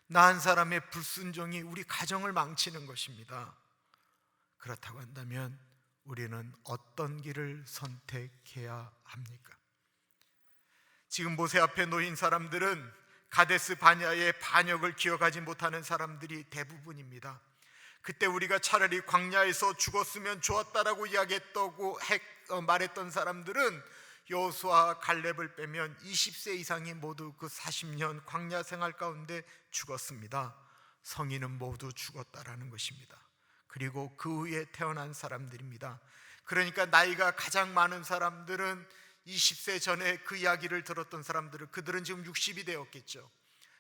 나 한 사람의 불순종이 우리 가정을 망치는 것입니다. 그렇다고 한다면 우리는 어떤 길을 선택해야 합니까? 지금 모세 앞에 놓인 사람들은 가데스 바네아의 반역을 기억하지 못하는 사람들이 대부분입니다. 그때 우리가 차라리 광야에서 죽었으면 좋았다라고 이야기했다고 말했던 사람들은 여호수아 갈렙을 빼면 20세 이상이 모두 그 40년 광야 생활 가운데 죽었습니다. 성인은 모두 죽었다라는 것입니다. 그리고 그 후에 태어난 사람들입니다. 그러니까 나이가 가장 많은 사람들은 20세 전에 그 이야기를 들었던 사람들은 그들은 지금 60이 되었겠죠.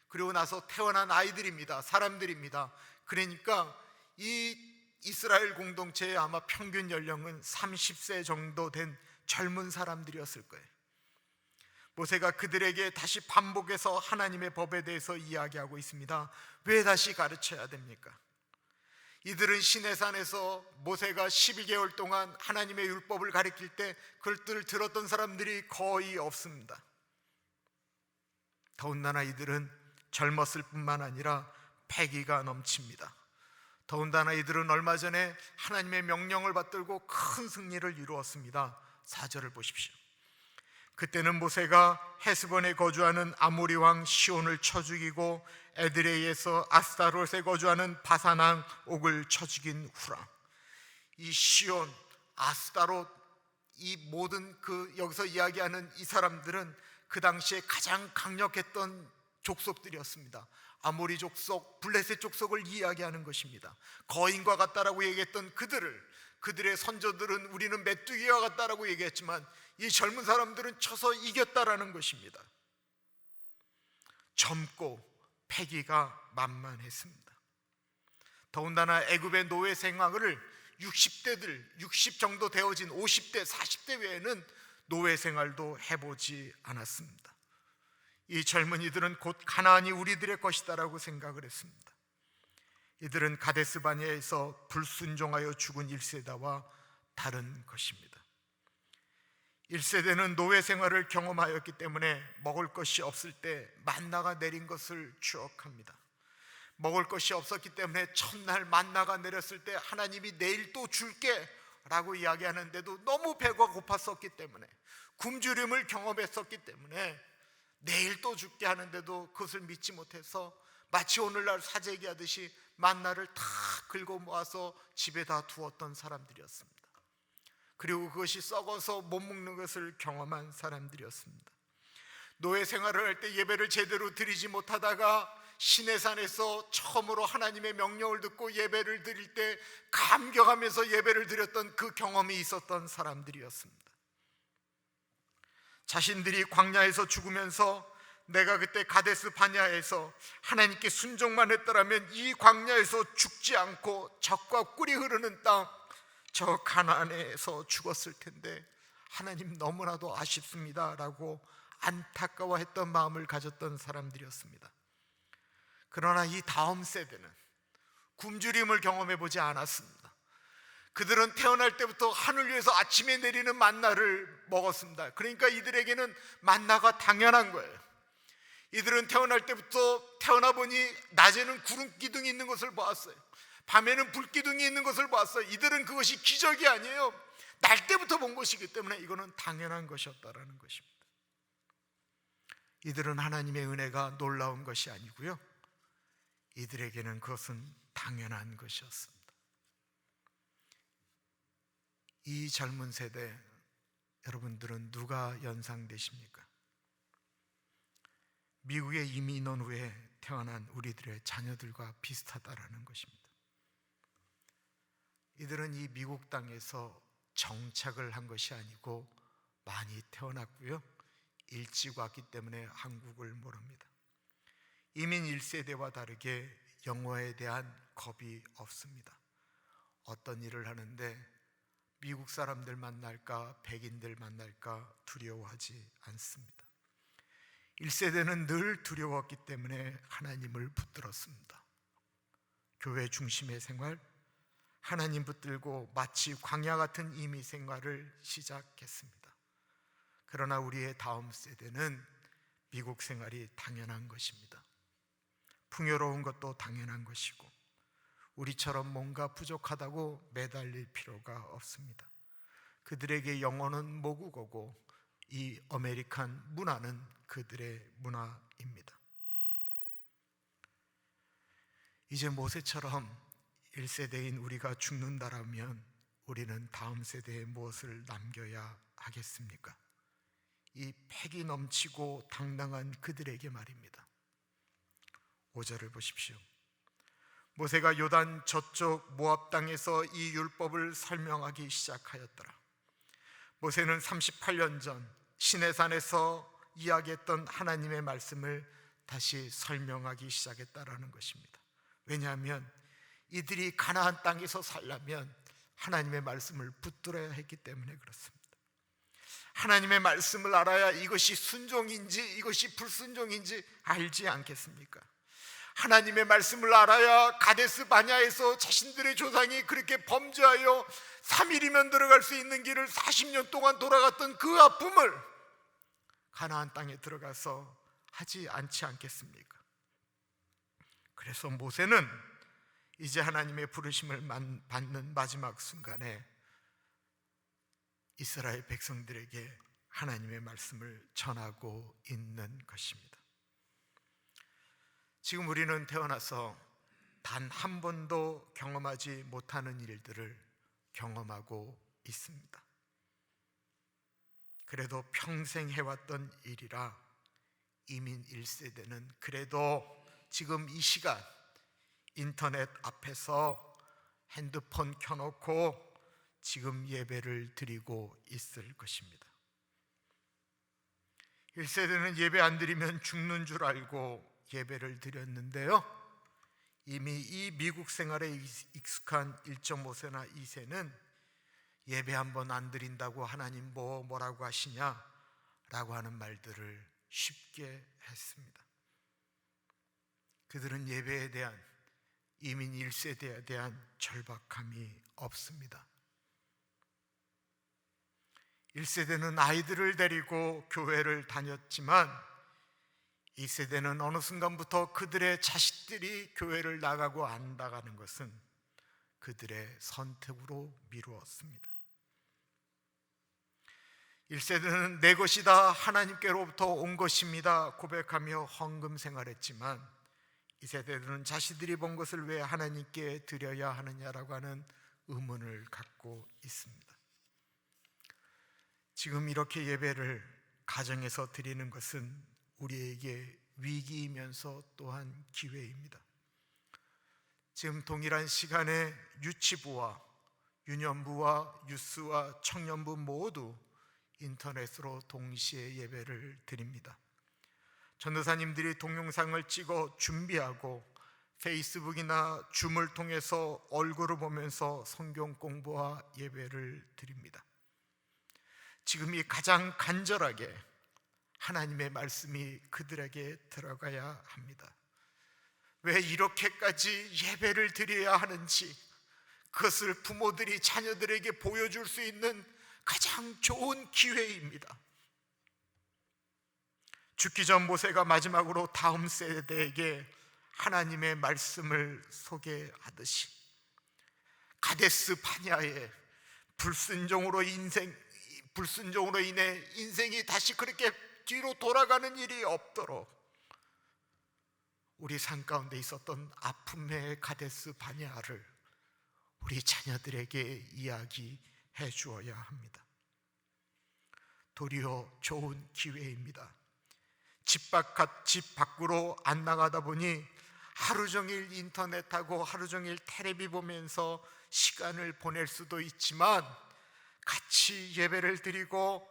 그리고 나서 태어난 아이들입니다. 사람들입니다. 그러니까 이 이스라엘 공동체의 아마 평균 연령은 30세 정도 된 젊은 사람들이었을 거예요. 모세가 그들에게 다시 반복해서 하나님의 법에 대해서 이야기하고 있습니다. 왜 다시 가르쳐야 됩니까? 이들은 시내산에서 모세가 12개월 동안 하나님의 율법을 가르칠 때 그것들을 들었던 사람들이 거의 없습니다. 더군다나 이들은 젊었을 뿐만 아니라 패기가 넘칩니다. 더군다나 이들은 얼마 전에 하나님의 명령을 받들고 큰 승리를 이루었습니다. 4절을 보십시오. 그때는 모세가 헤스본에 거주하는 아모리 왕 시온을 쳐 죽이고 에드레이에서 아스타롯에 거주하는 바산 왕 옥을 쳐 죽인 후라. 이 시온, 아스타롯, 이 모든 여기서 이야기하는 이 사람들은 그 당시에 가장 강력했던 족속들이었습니다. 아모리 족속, 블레셋 족속을 이야기하는 것입니다. 거인과 같다라고 얘기했던 그들의 선조들은 우리는 메뚜기와 같다라고 얘기했지만 이 젊은 사람들은 쳐서 이겼다라는 것입니다. 젊고 패기가 만만했습니다. 더군다나 애굽의 노예 생활을 60 정도 되어진 50대, 40대 외에는 노예 생활도 해보지 않았습니다. 이 젊은이들은 곧 가나안이 우리들의 것이다라고 생각을 했습니다. 이들은 가데스 바네아에서 불순종하여 죽은 1세대와 다른 것입니다. 1세대는 노예 생활을 경험하였기 때문에 먹을 것이 없을 때 만나가 내린 것을 추억합니다. 먹을 것이 없었기 때문에 첫날 만나가 내렸을 때 하나님이 내일 또 줄게 라고 이야기하는데도 너무 배가 고팠었기 때문에, 굶주림을 경험했었기 때문에 내일 또 줄게 하는데도 그것을 믿지 못해서 마치 오늘날 사재기 하듯이 만나를 다 긁어 모아서 집에다 두었던 사람들이었습니다. 그리고 그것이 썩어서 못 먹는 것을 경험한 사람들이었습니다. 노예 생활을 할 때 예배를 제대로 드리지 못하다가 시내산에서 처음으로 하나님의 명령을 듣고 예배를 드릴 때 감격하면서 예배를 드렸던 그 경험이 있었던 사람들이었습니다. 자신들이 광야에서 죽으면서 내가 그때 가데스 바네아에서 하나님께 순종만 했더라면 이 광야에서 죽지 않고 젖과 꿀이 흐르는 땅, 저 가나안에서 죽었을 텐데 하나님 너무나도 아쉽습니다 라고 안타까워했던 마음을 가졌던 사람들이었습니다. 그러나 이 다음 세대는 굶주림을 경험해 보지 않았습니다. 그들은 태어날 때부터 하늘 위에서 아침에 내리는 만나를 먹었습니다. 그러니까 이들에게는 만나가 당연한 거예요. 이들은 태어날 때부터 태어나 보니 낮에는 구름 기둥이 있는 것을 보았어요. 밤에는 불 기둥이 있는 것을 보았어요. 이들은 그것이 기적이 아니에요. 날 때부터 본 것이기 때문에 이거는 당연한 것이었다라는 것입니다. 이들은 하나님의 은혜가 놀라운 것이 아니고요, 이들에게는 그것은 당연한 것이었습니다. 이 젊은 세대, 여러분들은 누가 연상되십니까? 미국에 이민 온 후에 태어난 우리들의 자녀들과 비슷하다라는 것입니다. 이들은 이 미국 땅에서 정착을 한 것이 아니고 많이 태어났고요, 일찍 왔기 때문에 한국을 모릅니다. 이민 1세대와 다르게 영어에 대한 겁이 없습니다. 어떤 일을 하는데 미국 사람들 만날까 백인들 만날까 두려워하지 않습니다. 1세대는 늘 두려웠기 때문에 하나님을 붙들었습니다. 교회 중심의 생활, 하나님 붙들고 마치 광야 같은 이미 생활을 시작했습니다. 그러나 우리의 다음 세대는 미국 생활이 당연한 것입니다. 풍요로운 것도 당연한 것이고 우리처럼 뭔가 부족하다고 매달릴 필요가 없습니다. 그들에게 영어는 모국어고 이 아메리칸 문화는 그들의 문화입니다. 이제 모세처럼 1세대인 우리가 죽는다라면 우리는 다음 세대에 무엇을 남겨야 하겠습니까? 이 패기 넘치고 당당한 그들에게 말입니다. 5절을 보십시오. 모세가 요단 저쪽 모압 땅에서 이 율법을 설명하기 시작하였더라. 모세는 38년 전 시내산에서 이야기했던 하나님의 말씀을 다시 설명하기 시작했다라는 것입니다. 왜냐하면 이들이 가나안 땅에서 살려면 하나님의 말씀을 붙들어야 했기 때문에 그렇습니다. 하나님의 말씀을 알아야 이것이 순종인지 이것이 불순종인지 알지 않겠습니까? 하나님의 말씀을 알아야 가데스 바냐에서 자신들의 조상이 그렇게 범죄하여 3일이면 들어갈 수 있는 길을 40년 동안 돌아갔던 그 아픔을 가나안 땅에 들어가서 하지 않지 않겠습니까? 그래서 모세는 이제 하나님의 부르심을 받는 마지막 순간에 이스라엘 백성들에게 하나님의 말씀을 전하고 있는 것입니다. 지금 우리는 태어나서 단 한 번도 경험하지 못하는 일들을 경험하고 있습니다. 그래도 평생 해왔던 일이라 이민 1세대는 그래도 지금 이 시간 인터넷 앞에서 핸드폰 켜놓고 지금 예배를 드리고 있을 것입니다. 1세대는 예배 안 드리면 죽는 줄 알고 예배를 드렸는데요, 이미 이 미국 생활에 익숙한 1.5세나 2세는 예배 한 번 안 드린다고 하나님 뭐라고 하시냐 라고 하는 말들을 쉽게 했습니다. 그들은 예배에 대한, 이민 1세대에 대한 절박함이 없습니다. 1세대는 아이들을 데리고 교회를 다녔지만 2세대는 어느 순간부터 그들의 자식들이 교회를 나가고 안 나가는 것은 그들의 선택으로 미루었습니다. 1세대는 내 것이다, 하나님께로부터 온 것입니다 고백하며 헌금 생활했지만 2세대들은 자신들이 본 것을 왜 하나님께 드려야 하느냐라고 하는 의문을 갖고 있습니다. 지금 이렇게 예배를 가정에서 드리는 것은 우리에게 위기이면서 또한 기회입니다. 지금 동일한 시간에 유치부와 유년부와 유스와 청년부 모두 인터넷으로 동시에 예배를 드립니다. 전도사님들이 동영상을 찍어 준비하고 페이스북이나 줌을 통해서 얼굴을 보면서 성경 공부와 예배를 드립니다. 지금이 가장 간절하게 하나님의 말씀이 그들에게 들어가야 합니다. 왜 이렇게까지 예배를 드려야 하는지, 그것을 부모들이 자녀들에게 보여줄 수 있는 가장 좋은 기회입니다. 죽기 전 모세가 마지막으로 다음 세대에게 하나님의 말씀을 소개하듯이 가데스 바냐에 불순종으로 인해 인생이 다시 그렇게 뒤로 돌아가는 일이 없도록 우리 삶 가운데 있었던 아픔의 가데스 바냐를 우리 자녀들에게 이야기해 주어야 합니다. 도리어 좋은 기회입니다. 집 밖으로 안 나가다 보니 하루 종일 인터넷하고 하루 종일 텔레비 보면서 시간을 보낼 수도 있지만 같이 예배를 드리고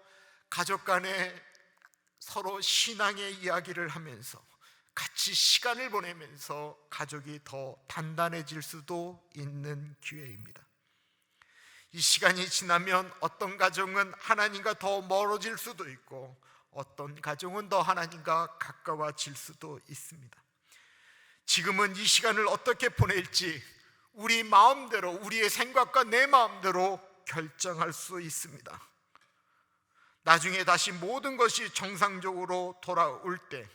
가족 간에 서로 신앙의 이야기를 하면서 같이 시간을 보내면서 가족이 더 단단해질 수도 있는 기회입니다. 이 시간이 지나면 어떤 가정은 하나님과 더 멀어질 수도 있고 어떤 가정은 더 하나님과 가까워질 수도 있습니다. 지금은 이 시간을 어떻게 보낼지 우리 마음대로, 우리의 생각과 내 마음대로 결정할 수 있습니다. 나중에 다시 모든 것이 정상적으로 돌아올 때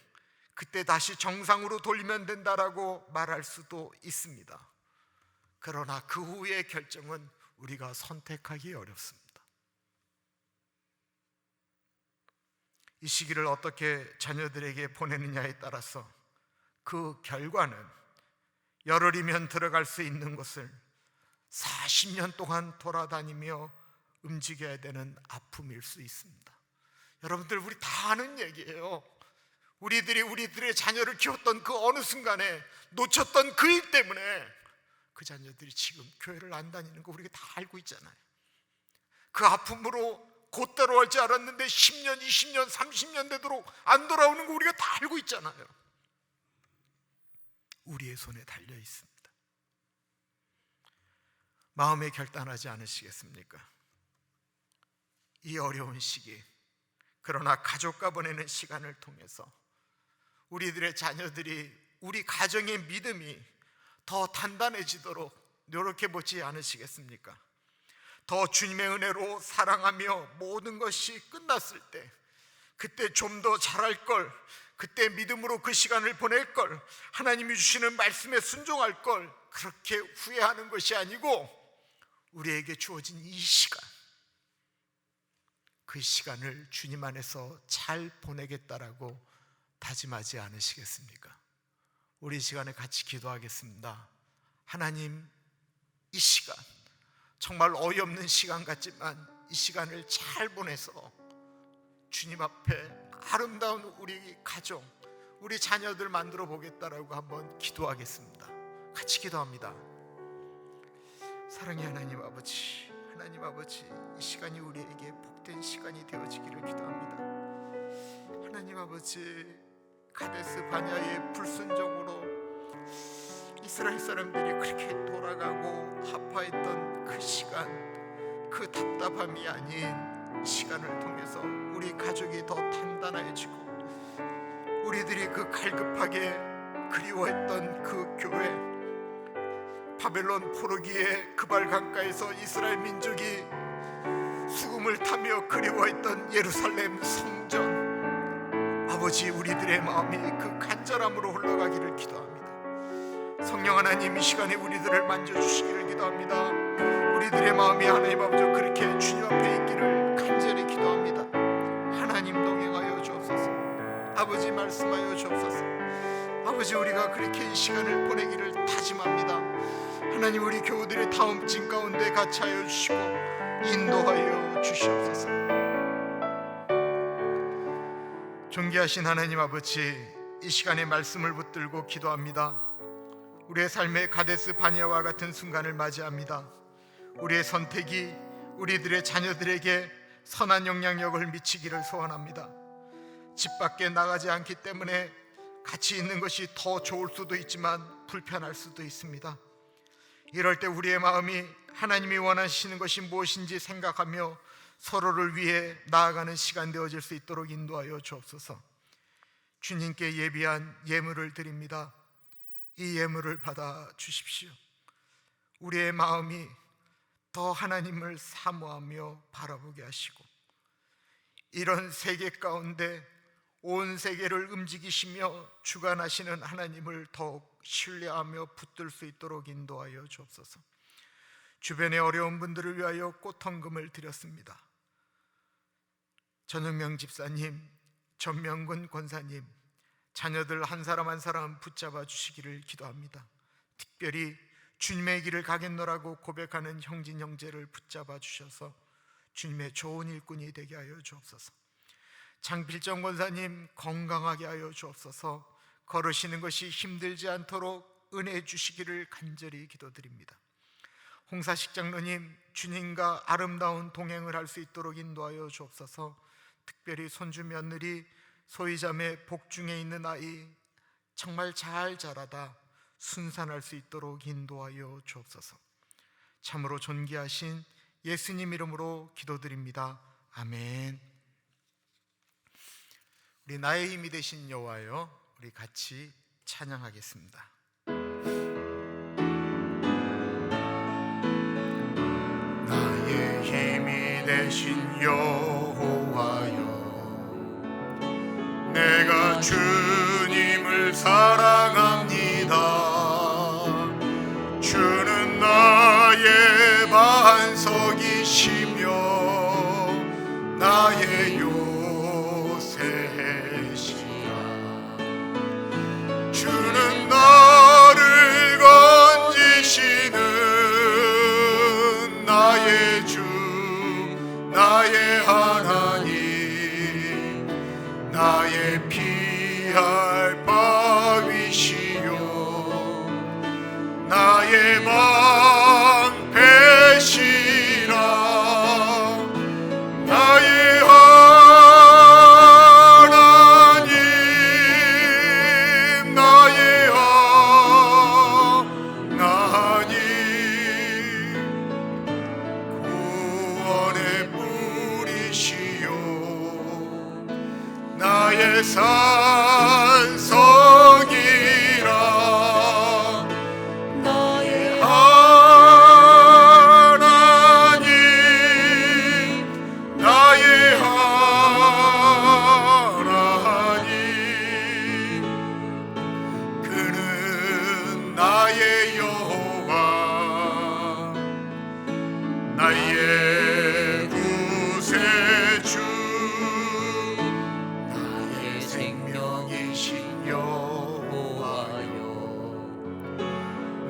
그때 다시 정상으로 돌리면 된다라고 말할 수도 있습니다. 그러나 그 후의 결정은 우리가 선택하기 어렵습니다. 이 시기를 어떻게 자녀들에게 보내느냐에 따라서 그 결과는 열흘이면 들어갈 수 있는 곳을 40년 동안 돌아다니며 움직여야 되는 아픔일 수 있습니다. 여러분들, 우리 다 아는 얘기예요. 우리들의 자녀를 키웠던 그 어느 순간에 놓쳤던 그 일 때문에 그 자녀들이 지금 교회를 안 다니는 거 우리가 다 알고 있잖아요. 그 아픔으로 곧 돌아올 줄 알았는데 10년, 20년, 30년 되도록 안 돌아오는 거 우리가 다 알고 있잖아요. 우리의 손에 달려 있습니다. 마음에 결단하지 않으시겠습니까? 이 어려운 시기, 그러나 가족과 보내는 시간을 통해서 우리들의 자녀들이, 우리 가정의 믿음이 더 단단해지도록 노력해보지 않으시겠습니까? 더 주님의 은혜로 사랑하며 모든 것이 끝났을 때, 그때 좀 더 잘할 걸, 그때 믿음으로 그 시간을 보낼 걸, 하나님이 주시는 말씀에 순종할 걸, 그렇게 후회하는 것이 아니고 우리에게 주어진 이 시간, 그 시간을 주님 안에서 잘 보내겠다라고 다짐하지 않으시겠습니까? 우리 시간에 같이 기도하겠습니다. 하나님, 이 시간 정말 어이없는 시간 같지만 이 시간을 잘 보내서 주님 앞에 아름다운 우리 가정, 우리 자녀들 만들어 보겠다라고 한번 기도하겠습니다. 같이 기도합니다. 사랑의 하나님 아버지, 하나님 아버지, 이 시간이 우리에게 복된 시간이 되어지기를 기도합니다. 하나님 아버지, 가데스 바냐의 불순종으로 이스라엘 사람들이 그렇게 돌아가고 하파했던 그 시간, 그 답답함이 아닌 시간을 통해서 우리 가족이 더 단단해지고, 우리들이 그 갈급하게 그리워했던 그 교회, 바벨론 포로기의 그발 강가에서 이스라엘 민족이 수금을 타며 그리워했던 예루살렘 성전, 아버지, 우리들의 마음이 그 간절함으로 흘러가기를 기도합니다. 성령 하나님, 이 시간에 우리들을 만져주시기를 기도합니다. 우리들의 마음이 하나님 아버지 그렇게 주님 앞에 있기를 간절히 기도합니다. 하나님 동행하여 주옵소서. 아버지 말씀하여 주옵소서. 아버지, 우리가 그렇게 이 시간을 보내기를 다짐합니다. 하나님, 우리 교우들의 다음짐 가운데 같이 하여 주시고 인도하여 주시옵소서. 존귀하신 하나님 아버지, 이 시간에 말씀을 붙들고 기도합니다. 우리의 삶의 가데스 바냐와 같은 순간을 맞이합니다. 우리의 선택이 우리들의 자녀들에게 선한 영향력을 미치기를 소원합니다. 집 밖에 나가지 않기 때문에 같이 있는 것이 더 좋을 수도 있지만 불편할 수도 있습니다. 이럴 때 우리의 마음이 하나님이 원하시는 것이 무엇인지 생각하며 서로를 위해 나아가는 시간 되어질 수 있도록 인도하여 주옵소서. 주님께 예비한 예물을 드립니다. 이 예물을 받아 주십시오. 우리의 마음이 더 하나님을 사모하며 바라보게 하시고, 이런 세계 가운데 온 세계를 움직이시며 주관하시는 하나님을 더욱 신뢰하며 붙들 수 있도록 인도하여 주옵소서. 주변의 어려운 분들을 위하여 꽃헌금을 드렸습니다. 전영명 집사님, 전명근 권사님, 자녀들 한 사람 한 사람 붙잡아 주시기를 기도합니다. 특별히 주님의 길을 가겠노라고 고백하는 형진 형제를 붙잡아 주셔서 주님의 좋은 일꾼이 되게 하여 주옵소서. 장필정 권사님, 건강하게 하여 주옵소서. 걸으시는 것이 힘들지 않도록 은혜 주시기를 간절히 기도드립니다. 홍사식 장로님, 주님과 아름다운 동행을 할 수 있도록 인도하여 주옵소서. 특별히 손주 며느리, 소희자매 복중에 있는 아이 정말 잘 자라다 순산할 수 있도록 인도하여 주옵소서. 참으로 존귀하신 예수님 이름으로 기도드립니다. 아멘. 우리 나의 힘이 되신 여호와여, 우리 같이 찬양하겠습니다. 나의 힘이 되신 여호와여, 내가 주님을 사랑합니다. 주는 나의 반석이시며 나의 요새시라. 주는 나를 건지시는 나의 주, 나의 하나님, 나의 피할 바위시요 나의 방패시라. 나의 하나님, 나의 산성이라 나의 하나님 나의 하나님 그는 나의 여호와 나의 구세주 나의 생명이신 여호와여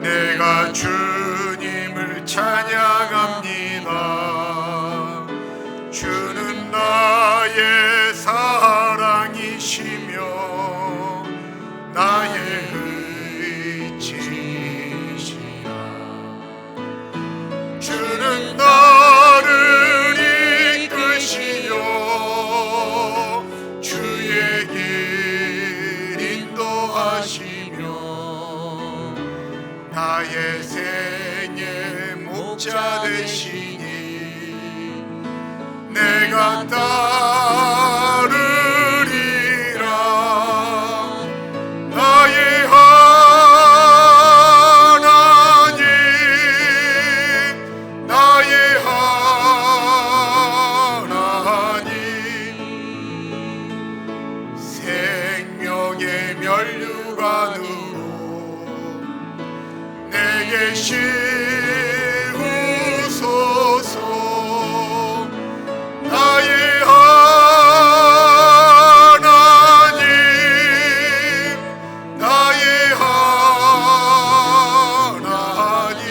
내가 주님을 찬양합니다. 주는 나의 사랑이시며 나의 의지시라. 주는 나를 이끄시어 주의 길 인도하시며 나의 생의 목자 되시니 내가 따르리라. 나의 하나님 나의 하나님 생명의 면류관으로 내게 씌우소서. 나의 하나님 나의 하나님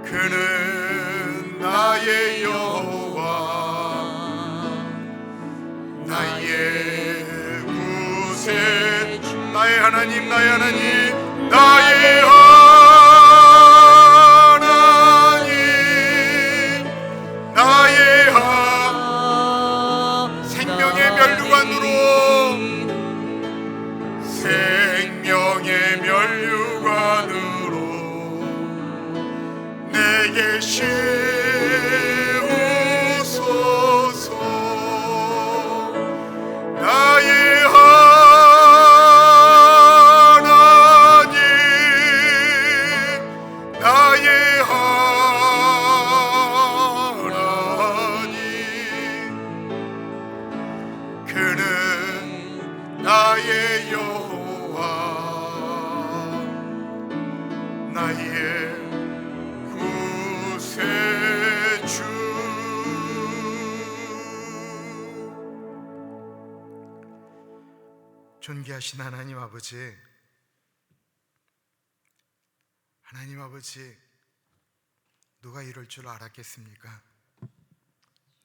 그는 나의 여호와 나의 구세주 나의 하나님 나의 하나님 나의 하나님 나의 생명의 면류관으로 생명의 면류관으로 내게 씌우소서. 나의 하나님 나의 하나님 그는 나의 여호와 나의 구세주. 존귀하신 하나님 아버지, 하나님 아버지, 누가 이럴 줄 알았겠습니까?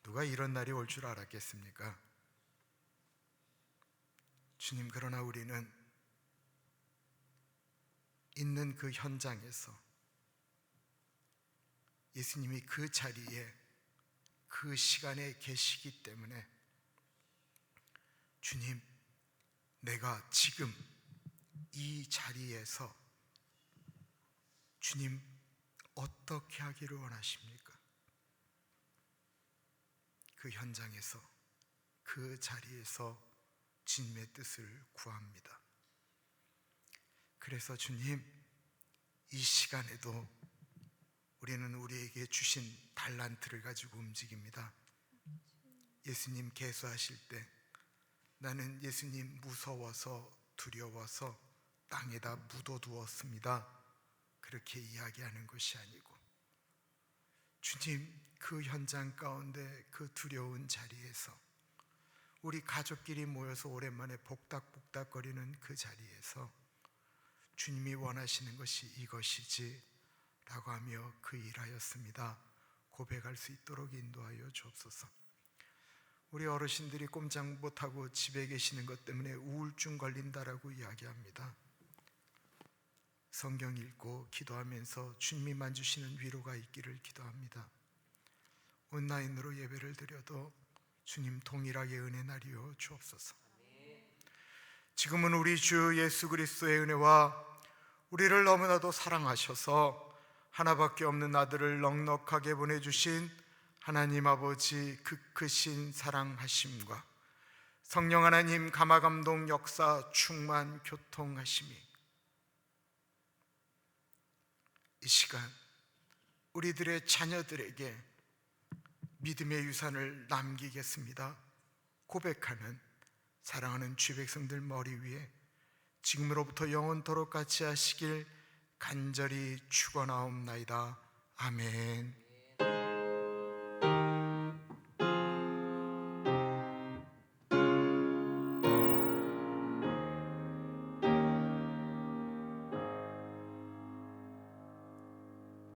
누가 이런 날이 올 줄 알았겠습니까? 주님, 그러나 우리는 있는 그 현장에서 예수님이 그 자리에 그 시간에 계시기 때문에 주님, 내가 지금 이 자리에서 주님 어떻게 하기를 원하십니까? 그 현장에서 그 자리에서 주님의 뜻을 구합니다. 그래서 주님, 이 시간에도 우리는 우리에게 주신 달란트를 가지고 움직입니다. 예수님 계수하실 때 나는 예수님 무서워서 두려워서 땅에다 묻어두었습니다, 그렇게 이야기하는 것이 아니고 주님, 그 현장 가운데 그 두려운 자리에서 우리 가족끼리 모여서 오랜만에 복닥복닥거리는 그 자리에서 주님이 원하시는 것이 이것이지 라고 하며 그 일하였습니다 고백할 수 있도록 인도하여 주옵소서. 우리 어르신들이 꼼짝 못하고 집에 계시는 것 때문에 우울증 걸린다라고 이야기합니다. 성경 읽고 기도하면서 주님만 주시는 위로가 있기를 기도합니다. 온라인으로 예배를 드려도 주님 동일하게 은혜 나리여 주옵소서. 지금은 우리 주 예수 그리스도의 은혜와 우리를 너무나도 사랑하셔서 하나밖에 없는 아들을 넉넉하게 보내주신 하나님 아버지 그 크신 사랑하심과 성령 하나님 감화감동 역사 충만 교통하심이 이 시간 우리들의 자녀들에게 믿음의 유산을 남기겠습니다. 고백하는 사랑하는 주 백성들 머리 위에 지금으로부터 영원토록 같이 하시길 간절히 축원하옵나이다. 아멘.